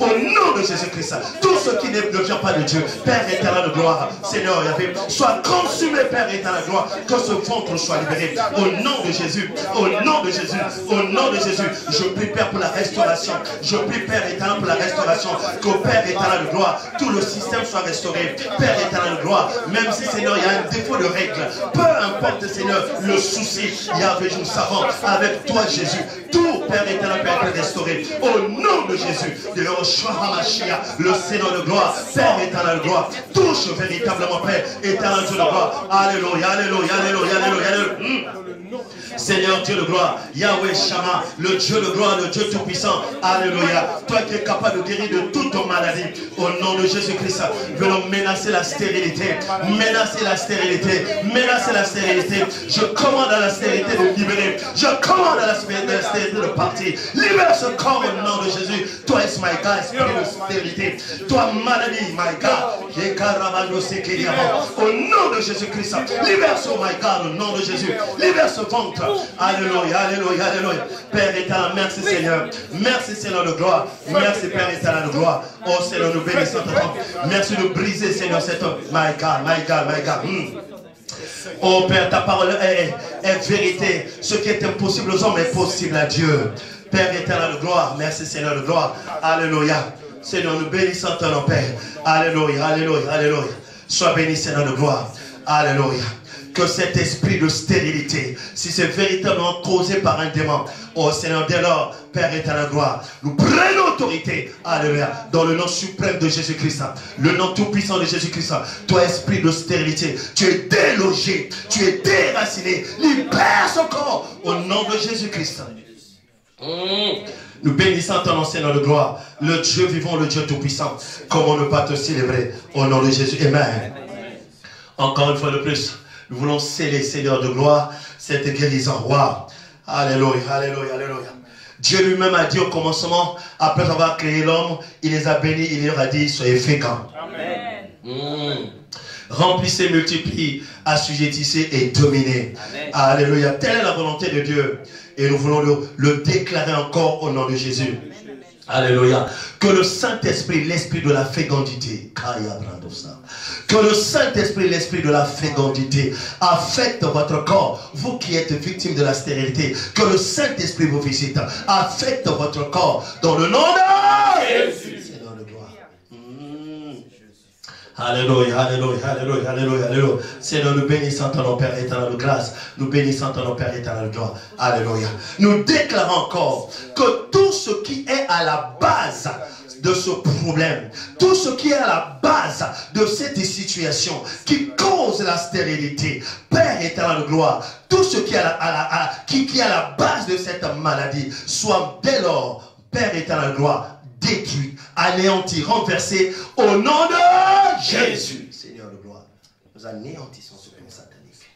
Au nom de Jésus-Christ, tout ce qui ne vient pas de Dieu, Père éternel de gloire, Seigneur Yahvé, soit consumé, Père éternel de gloire, que ce ventre soit libéré. Au nom de Jésus, au nom de Jésus, au nom de Jésus, je prie, Père, pour la restauration. Je prie, Père éternel, pour la restauration. Que Père éternel de gloire, tout le système soit restauré. Père éternel de gloire, même si, Seigneur, il y a un défaut de règle, peu importe, Seigneur, le souci, Yahvé, nous savons, avec toi, Jésus, tout, Père éternel, peut être restauré. Au nom de Jésus, de Yoshua HaMashiach, le Seigneur de gloire, Père éternel de gloire, touche véritablement, Père éternel de gloire. Alléluia, alléluia, alléluia, alléluia, alléluia. Seigneur Dieu de gloire, Yahvé Shammah, le Dieu de gloire, le Dieu tout-puissant, alléluia, toi qui es capable de guérir de toute maladie, au nom de Jésus-Christ, venons menacer la stérilité, menacer la stérilité, menacer la stérilité. Je commande à la stérilité de libérer, je commande à la stérilité de partir. Libère ce corps au nom de Jésus. Toi, es my God, esprit de stérilité, toi, maladie, my God, au nom de Jésus-Christ, libère ce, my God, au nom de Jésus, libère ce ventre, Alléluia, alléluia, alléluia. Père éternel, merci Seigneur. Merci Seigneur de gloire. Merci Père éternel de gloire. Oh Seigneur, nous bénissons ton nom. Merci de briser Seigneur cet homme. My God, my God, my God. Oh Père, ta parole est vérité. Ce qui est impossible aux hommes est possible à Dieu. Père éternel de gloire, merci Seigneur de gloire. Alléluia. Seigneur, nous bénissons ton nom, Père. Alléluia, alléluia, alléluia. Sois béni Seigneur de gloire. Alléluia. Que cet esprit de stérilité, si c'est véritablement causé par un démon, oh Seigneur, dès lors, Père éternel de gloire, nous prenons autorité, alléluia, dans le nom suprême de Jésus-Christ, le nom tout-puissant de Jésus-Christ. Toi, esprit de stérilité, tu es délogé, tu es déraciné, libère son corps au nom de Jésus-Christ. Nous bénissons ton nom, Seigneur de gloire, le Dieu vivant, le Dieu tout-puissant. Comment ne pas te célébrer au nom de Jésus. Amen. Encore une fois de plus, nous voulons sceller, Seigneur de gloire, cette guérison. Wow. Alléluia, alléluia, alléluia. Dieu lui-même a dit au commencement, après avoir créé l'homme, il les a bénis, il leur a dit, soyez féconds. Amen. Remplissez, multipliez, assujettissez et dominez. Amen. Alléluia. Telle est la volonté de Dieu. Et nous voulons le déclarer encore au nom de Jésus. Alléluia. Que le Saint-Esprit, l'esprit de la fécondité, que le Saint-Esprit, l'esprit de la fécondité affecte votre corps. Vous qui êtes victime de la stérilité, que le Saint-Esprit vous visite, affecte votre corps dans le nom de Jésus. Seigneur de gloire. Alléluia, alléluia, alléluia, alléluia, alléluia. Seigneur, nous bénissons ton nom, Père éternel de grâce. Nous bénissons ton nom, Père éternel de gloire. Alléluia. Nous déclarons encore que tout ce qui est à la base de ce problème, tout ce qui est à la base de cette situation qui cause la stérilité, Père éternel de gloire, tout ce qui est à la base de cette maladie, soit dès lors, Père éternel de gloire, détruit, anéanti, renversé au nom de Jésus. Seigneur de gloire, nous anéantissons ce plan satanique.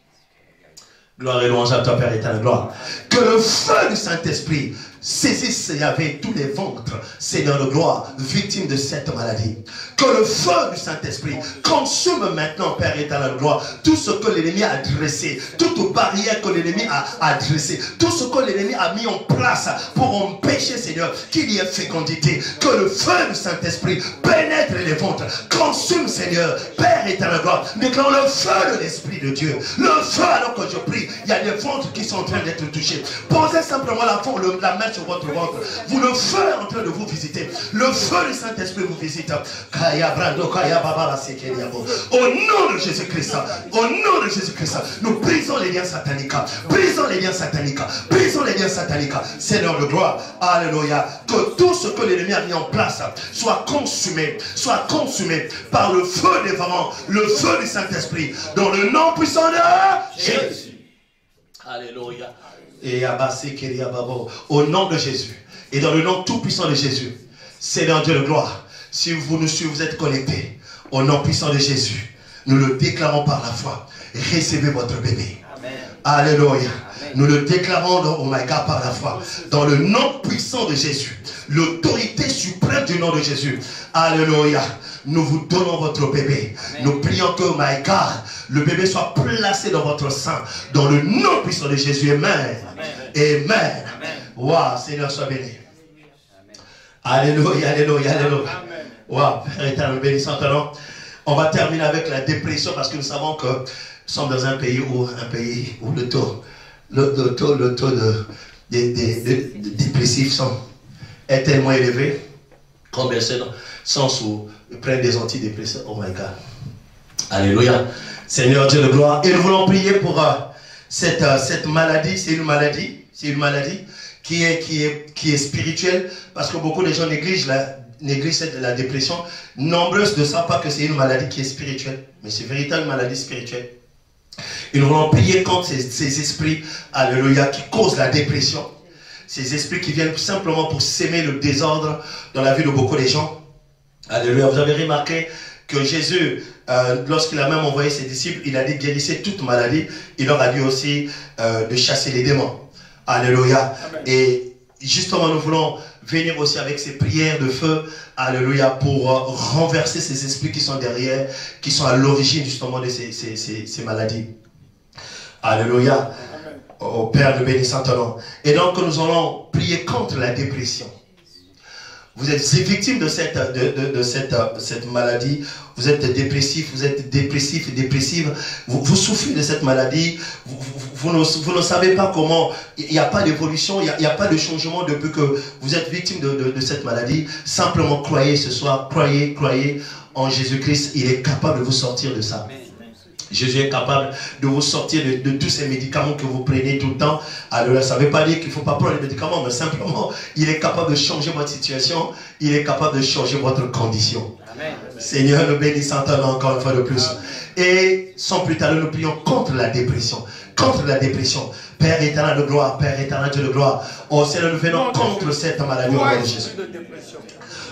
Gloire et louange à toi, Père éternel de gloire. Que le feu du Saint-Esprit saisisse Yahvé tous les ventres, Seigneur de gloire, victimes de cette maladie. Que le feu du Saint-Esprit consume maintenant, Père éternel de gloire, tout ce que l'ennemi a dressé, toute barrière que l'ennemi a dressé, tout ce que l'ennemi a mis en place pour empêcher, Seigneur, qu'il y ait fécondité. Que le feu du Saint-Esprit pénètre les ventres, consume, Seigneur, Père éternel de gloire. Déclare le feu de l'Esprit de Dieu. Le feu, alors que je prie, il y a des ventres qui sont en train d'être touchés. Posez simplement la main sur votre ventre. Vous, le feu est en train de vous visiter. Le feu du Saint-Esprit vous visite. Au nom de Jésus-Christ, au nom de Jésus-Christ, nous brisons les liens sataniques. Brisons les liens sataniques. Brisons les liens sataniques. Seigneur de gloire, alléluia. Que tout ce que l'ennemi a mis en place soit consumé par le feu dévorant, le feu du Saint-Esprit, dans le nom puissant de Jésus. Alléluia. Et au nom de Jésus et dans le nom tout puissant de Jésus, Seigneur Dieu de gloire, si vous nous suivez, vous êtes connectés au nom puissant de Jésus, nous le déclarons par la foi. Recevez votre bébé. Amen. Alléluia. Amen. Nous le déclarons, oh my God, par la foi, dans le nom puissant de Jésus, l'autorité suprême du nom de Jésus. Alléluia. Nous vous donnons votre bébé. Amen. Nous prions que, oh my God, le bébé soit placé dans votre sein, dans le nom puissant de Jésus. Amen. Amen. Amen. Waouh, Seigneur, sois béni. Alléluia, alléluia, alléluia. Waouh, Père éternel, bénissant ton nom. On va terminer avec la dépression parce que nous savons que nous sommes dans un pays où le taux de dépressifs est tellement élevé. Combien c'est dans le sens où ils prennent des antidépresseurs. Oh my God. Alléluia. Seigneur Dieu de gloire. Et nous voulons prier pour cette maladie. C'est une maladie. C'est une maladie qui est spirituelle. Parce que beaucoup de gens négligent la dépression. Nombreuses ne savent pas que c'est une maladie qui est spirituelle. Mais c'est une véritable maladie spirituelle. Et nous voulons prier contre ces esprits, alléluia, qui causent la dépression. Ces esprits qui viennent simplement pour s'aimer le désordre dans la vie de beaucoup de gens. Alléluia. Vous avez remarqué que Jésus, lorsqu'il a même envoyé ses disciples, il a dit guérissez toute maladie. Il leur a dit aussi de chasser les démons. Alléluia. Amen. Et justement, nous voulons venir aussi avec ces prières de feu, alléluia, pour renverser ces esprits qui sont derrière, qui sont à l'origine justement de ces maladies. Alléluia. Oh Père, nous bénissons ton nom. Et donc nous allons prier contre la dépression. Vous êtes victime de cette maladie. Vous êtes dépressif, et dépressive. Vous souffrez de cette maladie. Vous ne savez pas comment. Il n'y a pas d'évolution, il n'y a pas de changement depuis que vous êtes victime de cette maladie. Simplement croyez ce soir, croyez en Jésus-Christ. Il est capable de vous sortir de ça. Jésus est capable de vous sortir de tous ces médicaments que vous prenez tout le temps. Alors, ça ne veut pas dire qu'il ne faut pas prendre les médicaments, mais simplement, il est capable de changer votre situation. Il est capable de changer votre condition. Amen. Seigneur, nous bénissons ton nom encore une fois de plus. Et sans plus tarder, nous prions contre la dépression. Contre la dépression. Père éternel de gloire, Père éternel de gloire. Oh Seigneur, nous venons contre cette maladie au nom de Jésus.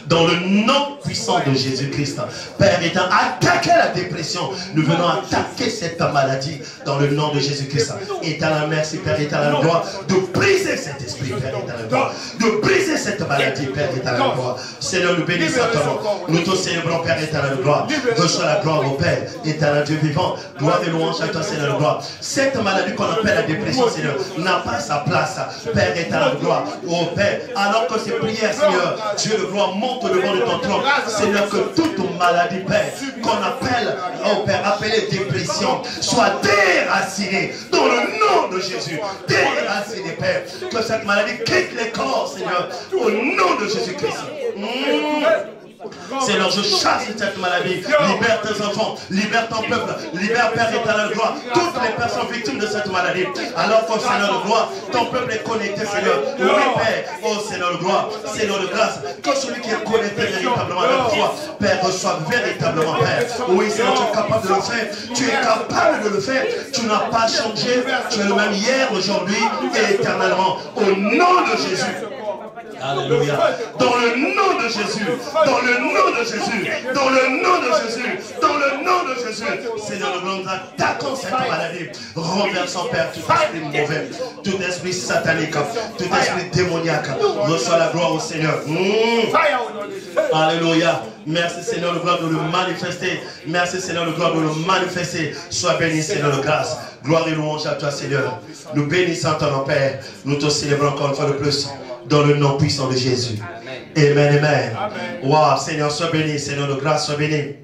Dans le nom puissant de Jésus-Christ, Père éternel, attaquez la dépression. Nous venons attaquer cette maladie dans le nom de Jésus-Christ. Éternel, merci, Père éternel, gloire, de briser cet esprit, Père éternel, gloire, de briser cette maladie, Père éternel, gloire. Seigneur, nous bénissons ton nom. Nous te célébrons, Père éternel, gloire. Reçois la gloire au Père, éternel Dieu vivant. Gloire et louange à toi, Seigneur, gloire. Cette maladie qu'on appelle la dépression, Seigneur, n'a pas sa place, Père éternel, gloire. Oh Père, alors que ces prières, Seigneur, Dieu de gloire, monte devant de ton trône, Seigneur, que toute maladie, Père, qu'on appelle, oh Père, appelée dépression, soit déracinée dans le nom de Jésus. Déracinée, Père. Que cette maladie quitte les corps, Seigneur, au nom de Jésus-Christ. Seigneur, je chasse cette maladie. Libère tes enfants, libère ton peuple, libère Père éternel de gloire, toutes les personnes victimes de cette maladie. Alors qu'au Seigneur de gloire, ton peuple est connecté, Seigneur. Oui, Père, oh Seigneur de gloire, Seigneur de grâce, que celui qui est connecté véritablement avec toi, Père, reçoit véritablement, Père. Oui, Seigneur, tu es capable de le faire. Tu es capable de le faire. Tu n'as pas changé. Tu es le même hier, aujourd'hui et éternellement. Au nom de Jésus. Alléluia. Dans le nom de Jésus. Dans le nom de Jésus. Dans le nom de Jésus. Dans le nom de Jésus. Seigneur, nous attaquons cette maladie. Renversons, Père, tout esprit mauvais, tout esprit satanique, tout esprit démoniaque. Reçois la gloire au Seigneur. Alléluia. Merci, Seigneur, de gloire de le manifester. Merci, Seigneur, de gloire de le manifester. Sois béni, Seigneur, de grâce. Gloire et louange à toi, Seigneur. Nous bénissons ton nom, Père. Nous te célébrons encore une fois de plus. Dans le nom puissant de Jésus. Amen, amen. Wow, Seigneur, sois béni. Seigneur de grâce, sois béni.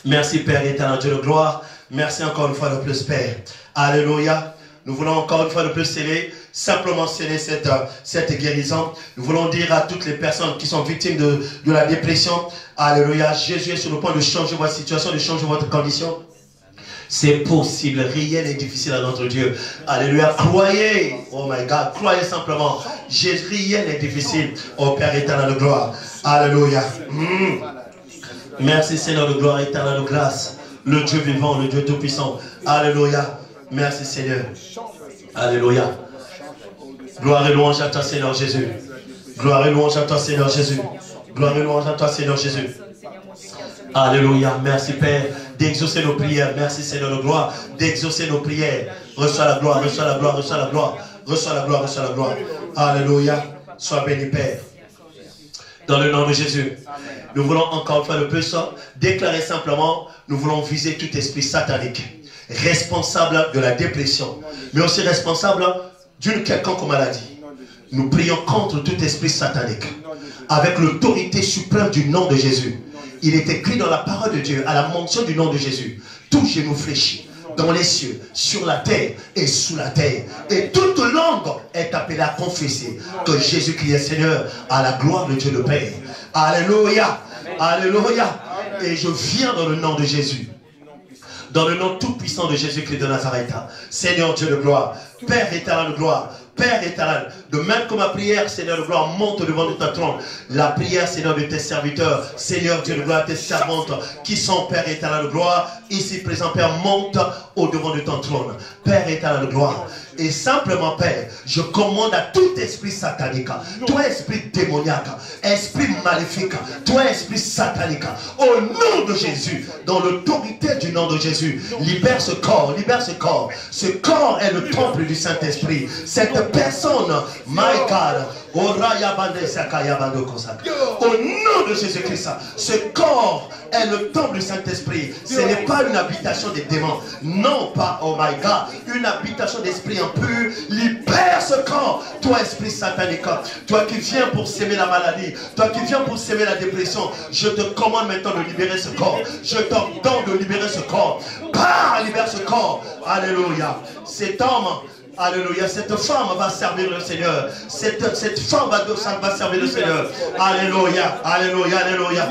Merci, Père éternel, Dieu de gloire. Merci encore une fois de plus, Père. Alléluia. Nous voulons encore une fois de plus sceller, simplement sceller cette guérison. Nous voulons dire à toutes les personnes qui sont victimes de la dépression, alléluia, Jésus est sur le point de changer votre situation, de changer votre condition. C'est possible, rien n'est difficile à notre Dieu. Alléluia, croyez, oh my God, croyez simplement. Rien n'est difficile au Père éternel de gloire. Alléluia. Merci Seigneur de gloire, éternel de grâce. Le Dieu vivant, le Dieu tout-puissant. Alléluia. Merci Seigneur. Alléluia. Gloire et louange à toi Seigneur Jésus. Gloire et louange à toi Seigneur Jésus. Gloire et louange à toi Seigneur Jésus. Alléluia. Merci Père d'exaucer nos prières. Merci Seigneur de gloire d'exaucer nos prières. Reçois la gloire, reçois la gloire, reçois la gloire. Reçois la gloire, reçois la gloire. Alléluia. Sois béni Père. Dans le nom de Jésus. Nous voulons encore une fois de plus déclarer simplement, nous voulons viser tout esprit satanique, responsable de la dépression, mais aussi responsable d'une quelconque maladie. Nous prions contre tout esprit satanique, avec l'autorité suprême du nom de Jésus. Il est écrit dans la parole de Dieu, à la mention du nom de Jésus, tout genou fléchi, dans les cieux, sur la terre et sous la terre. Et toute langue est appelée à confesser que Jésus-Christ est Seigneur, à la gloire de Dieu le Père. Alléluia. Alléluia. Et je viens dans le nom de Jésus. Dans le nom tout-puissant de Jésus-Christ de Nazareth. Seigneur Dieu de gloire. Père éternel de gloire. Père éternel, de même que ma prière, Seigneur de gloire, monte devant ton trône. La prière, Seigneur, de tes serviteurs, Seigneur Dieu de gloire, tes servantes, qui sont, Père éternel de gloire, ici présent, Père, monte au-devant de ton trône. Père éternel de gloire. Et simplement, Père, je commande à tout esprit satanique, toi esprit démoniaque, esprit maléfique, toi esprit satanique, au nom de Jésus, dans l'autorité du nom de Jésus, libère ce corps, libère ce corps. Ce corps est le temple du Saint-Esprit. Cette personne, my God, Au nom de Jésus-Christ, ce corps est le temple du Saint-Esprit. Ce n'est pas une habitation des démons. Non, pas, oh my God, une habitation d'esprit impur. Libère ce corps, toi esprit satanique. Toi qui viens pour s'aimer la maladie, toi qui viens pour s'aimer la dépression, je te commande maintenant de libérer ce corps. Je t'ordonne de libérer ce corps. Pars, libère ce corps. Alléluia. Cet homme, alléluia, cette femme va servir le Seigneur. Cette femme va servir le Seigneur. Alléluia, alléluia, alléluia.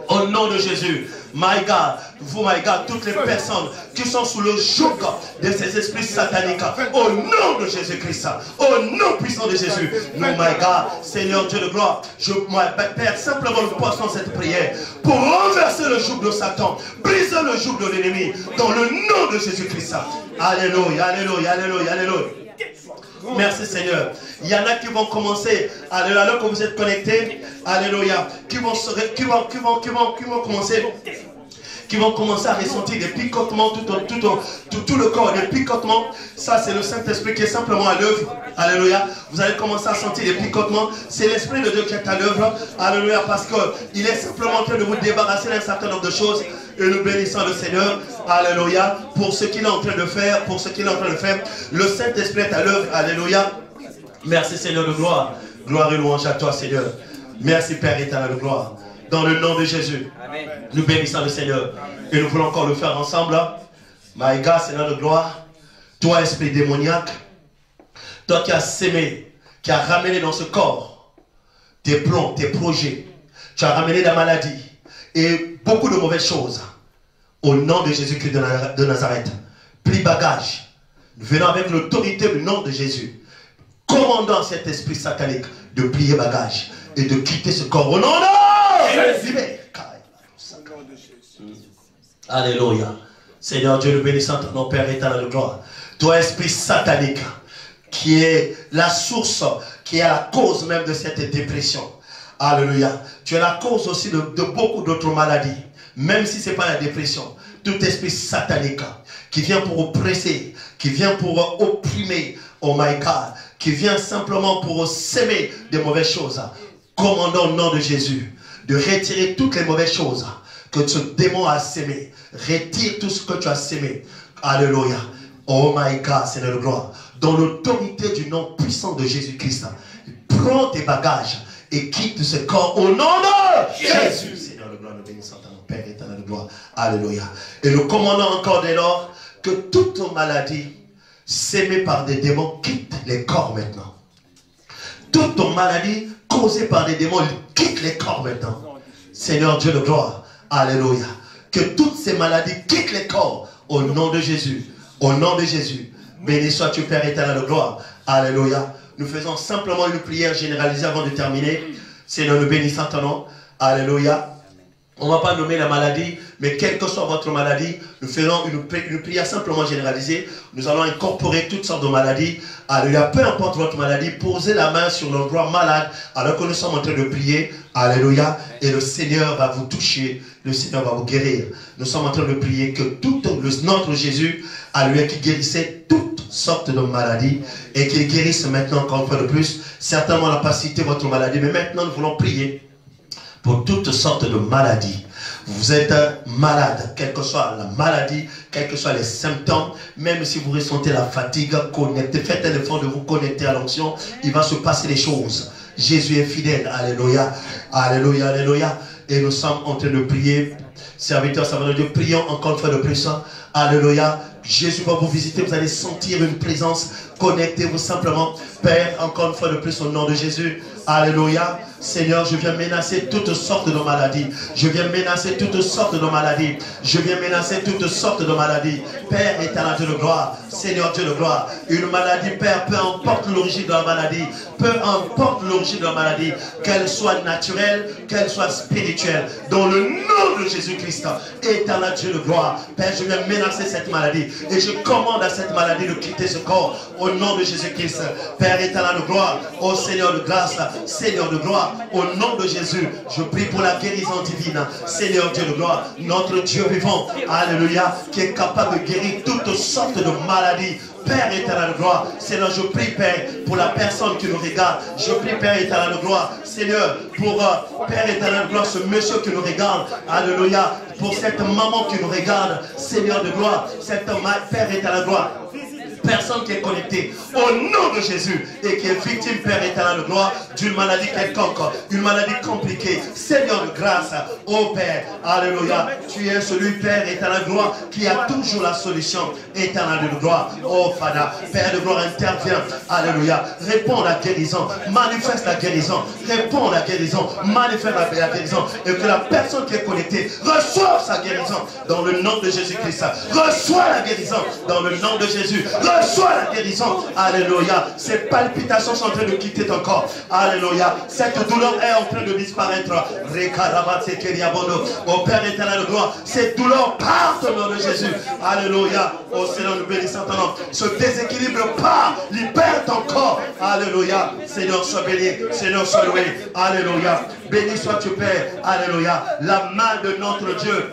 Au nom de Jésus, my God, vous, my God, toutes les personnes qui sont sous le joug de ces esprits sataniques, au nom de Jésus-Christ, au nom puissant de Jésus, nous, my God, Seigneur Dieu de gloire, Père, simplement nous passons cette prière pour renverser le joug de Satan, briser le joug de l'ennemi, dans le nom de Jésus-Christ. Alléluia, alléluia, alléluia, alléluia. Merci Seigneur. Il y en a qui vont commencer, alléluia, alors que vous êtes connectés, alléluia, qui vont commencer à ressentir des picotements tout le corps, des picotements. Ça c'est le Saint-Esprit qui est simplement à l'œuvre. Alléluia. Vous allez commencer à sentir des picotements. C'est l'Esprit de Dieu qui est à l'œuvre. Alléluia. Parce qu'il est simplement en train de vous débarrasser d'un certain nombre de choses. Et nous bénissons le Seigneur. Alléluia. Pour ce qu'il est en train de faire. Pour ce qu'il est en train de faire. Le Saint-Esprit est à l'œuvre. Alléluia. Merci Seigneur de gloire. Gloire et louange à toi Seigneur. Merci Père éternel de gloire. Dans le nom de Jésus. Amen. Nous bénissons le Seigneur. Et nous voulons encore le faire ensemble. My God, Seigneur de gloire. Toi esprit démoniaque. Toi qui as sémé, qui as ramené dans ce corps tes plans, tes projets. Tu as ramené la maladie et beaucoup de mauvaises choses. Au nom de Jésus-Christ de Nazareth. Plie bagage. Nous venons avec l'autorité du nom de Jésus. Commandant cet esprit satanique de plier bagage et de quitter ce corps. Au nom de Jésus. Alléluia. Seigneur Dieu, nous bénissons ton nom, Père éternel de gloire. Toi, esprit satanique, qui est la source, qui est la cause même de cette dépression. Alléluia. Tu es la cause aussi de beaucoup d'autres maladies. Même si ce n'est pas la dépression. Tout esprit satanique qui vient pour oppresser, qui vient pour opprimer, oh my God, qui vient simplement pour s'aimer des mauvaises choses. Commandons au nom de Jésus de retirer toutes les mauvaises choses que ce démon a sémé. Retire tout ce que tu as sémé. Alléluia. Oh my God, Seigneur de gloire. Dans l'autorité du nom puissant de Jésus-Christ, prends tes bagages et quitte ce corps au nom de Jésus. Seigneur de gloire, nous bénissons ton Père éternel de gloire. Alléluia. Et nous commandons encore dès lors que toute maladie sémée par des démons quitte les corps maintenant. Toute maladie causée par des démons quitte les corps maintenant. Seigneur Dieu de gloire. Alléluia. Que toutes ces maladies quittent les corps au nom de Jésus. Au nom de Jésus. Béni sois-tu Père éternel de gloire. Alléluia. Nous faisons simplement une prière généralisée avant de terminer. Seigneur, nous bénissons ton nom. Alléluia. On ne va pas nommer la maladie, mais quelle que soit votre maladie, nous faisons une prière simplement généralisée. Nous allons incorporer toutes sortes de maladies. Alléluia. Peu importe votre maladie, posez la main sur l'endroit malade alors que nous sommes en train de prier. Alléluia. Et le Seigneur va vous toucher. Le Seigneur va vous guérir. Nous sommes en train de prier que notre Jésus, alléluia, qui guérissait toutes sortes de maladies et qu'il guérisse maintenant encore une fois de plus. Certainement, on n'a pas cité votre maladie, mais maintenant nous voulons prier pour toutes sortes de maladies. Vous êtes malade, quelle que soit la maladie, quels que soient les symptômes, même si vous ressentez la fatigue, faites un effort de vous connecter à l'onction, il va se passer des choses. Jésus est fidèle, alléluia, alléluia, alléluia. Et nous sommes en train de prier, serviteurs, serviteurs de Dieu, prions encore une fois de plus, alléluia. Jésus va vous visiter, vous allez sentir une présence, connectez-vous simplement. Père, encore une fois de plus au nom de Jésus, alléluia. Seigneur, je viens menacer toutes sortes de maladies. Je viens menacer toutes sortes de maladies. Je viens menacer toutes sortes de maladies. Père éternel Dieu de gloire, Seigneur Dieu de gloire, une maladie, Père, peu importe l'origine de la maladie, peu importe l'origine de la maladie, qu'elle soit naturelle, qu'elle soit spirituelle, dans le nom de Jésus-Christ, éternel Dieu de gloire, Père, je viens menacer cette maladie et je commande à cette maladie de quitter ce corps au nom de Jésus-Christ. Père éternel de gloire, ô Seigneur de grâce, Seigneur de gloire, au nom de Jésus, je prie pour la guérison divine. Seigneur Dieu de gloire, notre Dieu vivant, alléluia, qui est capable de guérir toutes sortes de maladies Père éternel de gloire, Seigneur, je prie, Père, pour la personne qui nous regarde. Je prie, Père éternel de gloire, Seigneur, pour Père éternel de gloire, ce monsieur qui nous regarde. Alléluia. Pour cette maman qui nous regarde, Seigneur de gloire, cette Père éternel de gloire. Personne qui est connectée au nom de Jésus et qui est victime, Père éternel de gloire, d'une maladie quelconque, une maladie compliquée. Seigneur de grâce, ô Père, alléluia, tu es celui, Père éternel de gloire, qui a toujours la solution éternelle de gloire. Ô Fada, Père de gloire, intervient, alléluia, réponds la guérison, manifeste la guérison, réponds la guérison, manifeste la guérison, et que la personne qui est connectée reçoive sa guérison dans le nom de Jésus-Christ. Reçois la guérison dans le nom de Jésus. Reçois la guérison. Alléluia. Ces palpitations sont en train de quitter ton corps. Alléluia. Cette douleur est en train de disparaître. Au Père éternel de gloire, cette douleur part au nom de Jésus. Alléluia. Au Seigneur, nous bénissons ton nom. Ce déséquilibre part. Libère ton corps. Alléluia. Seigneur, sois béni. Seigneur, sois loué. Alléluia. Béni sois-tu, Père. Alléluia. La main de notre Dieu.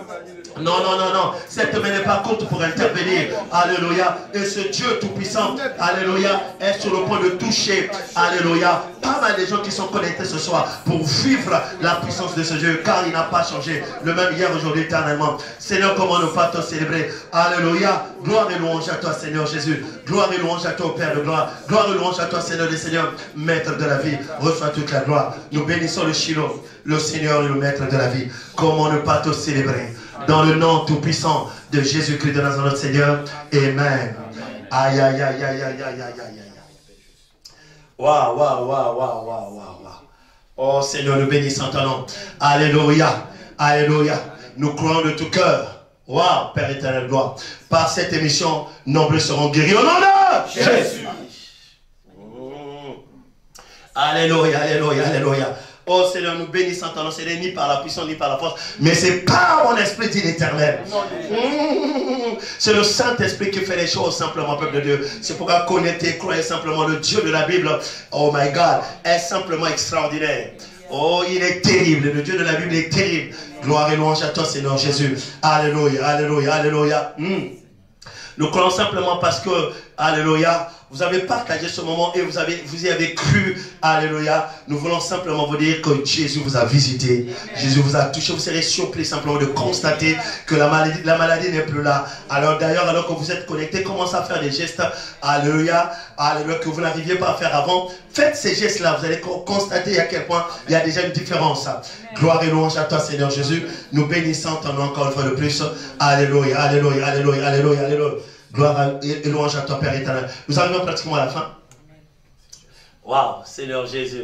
Non, non, non, non. Cette main n'est pas courte pour intervenir. Alléluia. Et ce Dieu tout-puissant, alléluia, est sur le point de toucher. Alléluia. Pas mal de gens qui sont connectés ce soir pour vivre la puissance de ce Dieu, car il n'a pas changé. Le même hier, aujourd'hui, éternellement. Seigneur, comment ne pas te célébrer? Alléluia. Gloire et louange à toi, Seigneur Jésus. Gloire et louange à toi, Père de gloire. Gloire et louange à toi, Seigneur des Seigneurs, Maître de la vie. Reçois toute la gloire. Nous bénissons le Shiloh, le Seigneur et le Maître de la vie. Comment ne pas te célébrer? Dans le nom tout-puissant de Jésus-Christ de Nazareth, Seigneur. Amen. Aïe, aïe, aïe, aïe, aïe, aïe, aïe, aïe. Waouh, waouh, waouh, waouh, waouh, waouh. Oh Seigneur, nous bénissons ton nom. Alléluia. Alléluia. Nous croyons de tout cœur. Waouh, Père éternel, gloire. Par cette émission, nombreux seront guéris au nom de Jésus. Alléluia, alléluia, alléluia. Oh Seigneur, nous bénissons ton nom, ce n'est ni par la puissance, ni par la force, mais c'est par mon esprit, dit l'Éternel. C'est le Saint-Esprit qui fait les choses simplement, peuple de Dieu. C'est pourquoi connaître et croire simplement le Dieu de la Bible, oh my God, est simplement extraordinaire. Oh, il est terrible, le Dieu de la Bible est terrible. Gloire et louange à toi, Seigneur Jésus. Alléluia, alléluia, alléluia. Nous croyons simplement parce que, alléluia, vous avez partagé ce moment et vous y avez cru. Alléluia. Nous voulons simplement vous dire que Jésus vous a visité. Jésus vous a touché. Vous serez surpris simplement de constater que la maladie n'est plus là. Alors d'ailleurs, alors que vous êtes connectés, commencez à faire des gestes. Alléluia. Alléluia. Que vous n'arriviez pas à faire avant. Faites ces gestes-là. Vous allez constater à quel point il y a déjà une différence. Gloire et louange à toi, Seigneur Jésus. Nous bénissons ton nom encore une fois de plus. Alléluia. Alléluia. Alléluia. Alléluia. Alléluia. Gloire et louange à toi, Père éternel. Nous arrivons pratiquement à la fin. Waouh, Seigneur Jésus.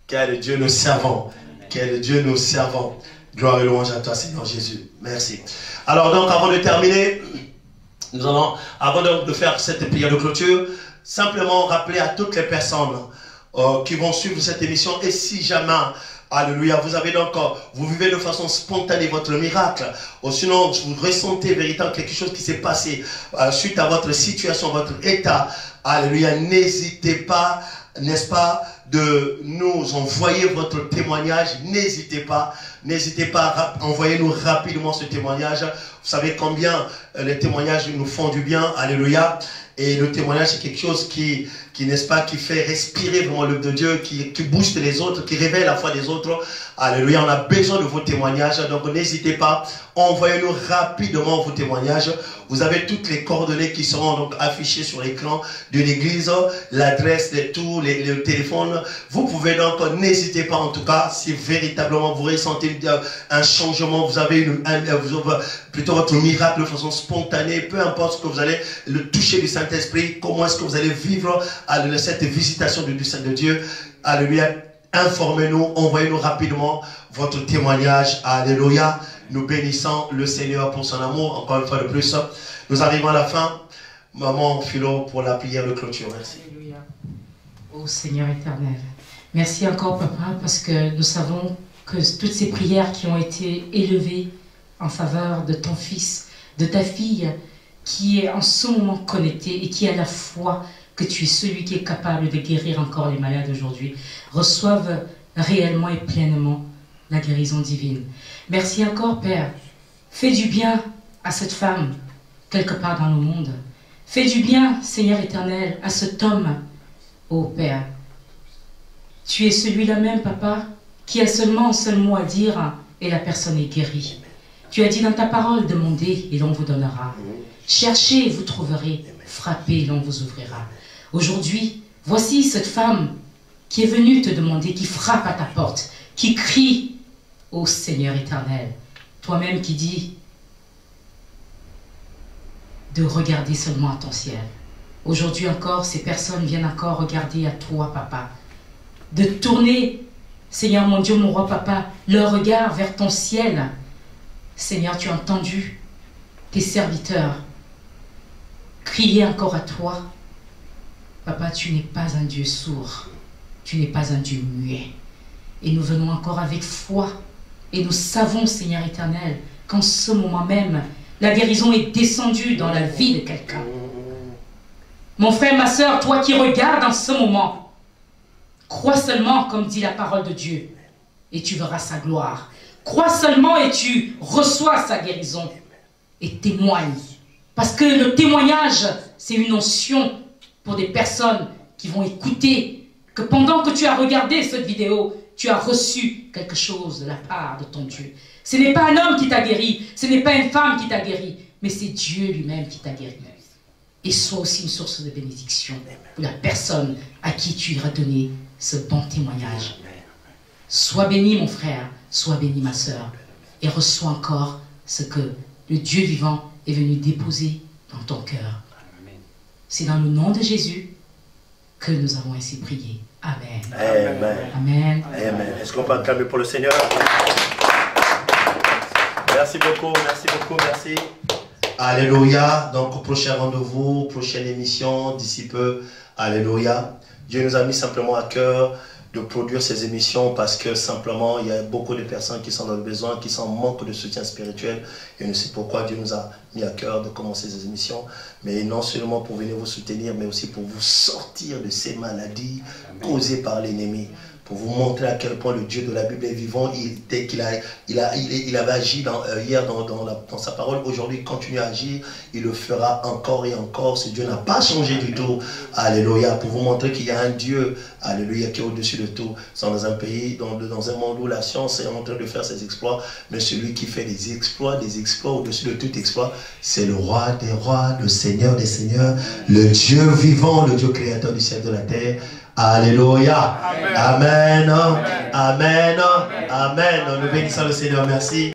Quel Dieu nous servons. Quel Dieu nous servons. Gloire et louange à toi, Seigneur Jésus. Merci. Alors donc, avant de terminer, nous allons, avant de faire cette prière de clôture, simplement rappeler à toutes les personnes qui vont suivre cette émission, et si jamais, alléluia, vous avez donc, vous vivez de façon spontanée votre miracle, ou sinon vous ressentez véritablement quelque chose qui s'est passé suite à votre situation, votre état, alléluia, n'hésitez pas, n'est-ce pas, de nous envoyer votre témoignage, n'hésitez pas, envoyez-nous rapidement ce témoignage. Vous savez combien les témoignages nous font du bien, alléluia. Et le témoignage, c'est quelque chose qui n'est-ce pas, qui fait respirer vraiment l'œuvre de Dieu, qui booste les autres, qui réveille la foi des autres. Alléluia, on a besoin de vos témoignages, donc n'hésitez pas, envoyez-nous rapidement vos témoignages. Vous avez toutes les coordonnées qui seront donc affichées sur l'écran de l'église, l'adresse, le téléphone. Vous pouvez donc, n'hésitez pas en tout cas, si véritablement vous ressentez un changement, vous avez plutôt votre miracle de façon spontanée, peu importe ce que vous allez, le toucher du Saint-Esprit, comment est-ce que vous allez vivre cette visitation du Saint de Dieu. Alléluia. Informez-nous, envoyez-nous rapidement votre témoignage. Alléluia. Nous bénissons le Seigneur pour son amour. Encore une fois de plus. Nous arrivons à la fin. Maman Philo pour la prière de clôture. Merci. Alléluia. Ô Seigneur éternel. Merci encore, Papa, parce que nous savons que toutes ces prières qui ont été élevées en faveur de ton fils, de ta fille, qui est en ce moment connectée et qui a la foi que tu es celui qui est capable de guérir encore les malades aujourd'hui, reçoivent réellement et pleinement la guérison divine. Merci encore, Père. Fais du bien à cette femme, quelque part dans le monde. Fais du bien, Seigneur éternel, à cet homme, ô Père. Tu es celui-là même, Papa, qui a seulement un seul mot à dire et la personne est guérie. Tu as dit dans ta parole, demandez et l'on vous donnera. Cherchez et vous trouverez. Frappez et l'on vous ouvrira. Aujourd'hui, voici cette femme qui est venue te demander, qui frappe à ta porte, qui crie, ô Seigneur éternel, toi-même qui dis de regarder seulement à ton ciel. Aujourd'hui encore, ces personnes viennent encore regarder à toi, Papa. De tourner, Seigneur mon Dieu, mon roi, Papa, leur regard vers ton ciel. Seigneur, tu as entendu tes serviteurs crier encore à toi. Papa, tu n'es pas un Dieu sourd. Tu n'es pas un Dieu muet. Et nous venons encore avec foi. Et nous savons, Seigneur éternel, qu'en ce moment même, la guérison est descendue dans la vie de quelqu'un. Mon frère, ma soeur, toi qui regardes en ce moment, crois seulement, comme dit la parole de Dieu, et tu verras sa gloire. Crois seulement et tu reçois sa guérison. Et témoigne. Parce que le témoignage, c'est une onction pour des personnes qui vont écouter que pendant que tu as regardé cette vidéo, tu as reçu quelque chose de la part de ton Dieu. Ce n'est pas un homme qui t'a guéri, ce n'est pas une femme qui t'a guéri, mais c'est Dieu lui-même qui t'a guéri. Et sois aussi une source de bénédiction pour la personne à qui tu iras donner ce bon témoignage. Sois béni, mon frère, sois béni, ma sœur, et reçois encore ce que le Dieu vivant est venu déposer dans ton cœur. C'est dans le nom de Jésus que nous avons ainsi prié. Amen. Amen. Amen. Amen. Est-ce qu'on peut acclamer pour le Seigneur? Merci beaucoup, merci. Alléluia. Donc, prochain rendez-vous, prochaine émission, d'ici peu. Alléluia. Dieu nous a mis simplement à cœur de produire ces émissions parce que simplement il y a beaucoup de personnes qui sont dans le besoin, qui sont en manque de soutien spirituel, et nous c'est pourquoi Dieu nous a mis à cœur de commencer ces émissions, mais non seulement pour venir vous soutenir, mais aussi pour vous sortir de ces maladies causées par l'ennemi, pour vous montrer à quel point le Dieu de la Bible est vivant. Il avait agi hier dans sa parole. Aujourd'hui, il continue à agir. Il le fera encore et encore. Ce Dieu n'a pas changé du tout. Alléluia. Pour vous montrer qu'il y a un Dieu, alléluia, qui est au-dessus de tout. C'est dans un pays, dans un monde où la science est en train de faire ses exploits. Mais celui qui fait des exploits au-dessus de tout exploit, c'est le roi des rois, le Seigneur des seigneurs, le Dieu vivant, le Dieu créateur du ciel et de la terre. Alléluia. Amen. Amen. Amen. Nous bénissons le Seigneur. Merci.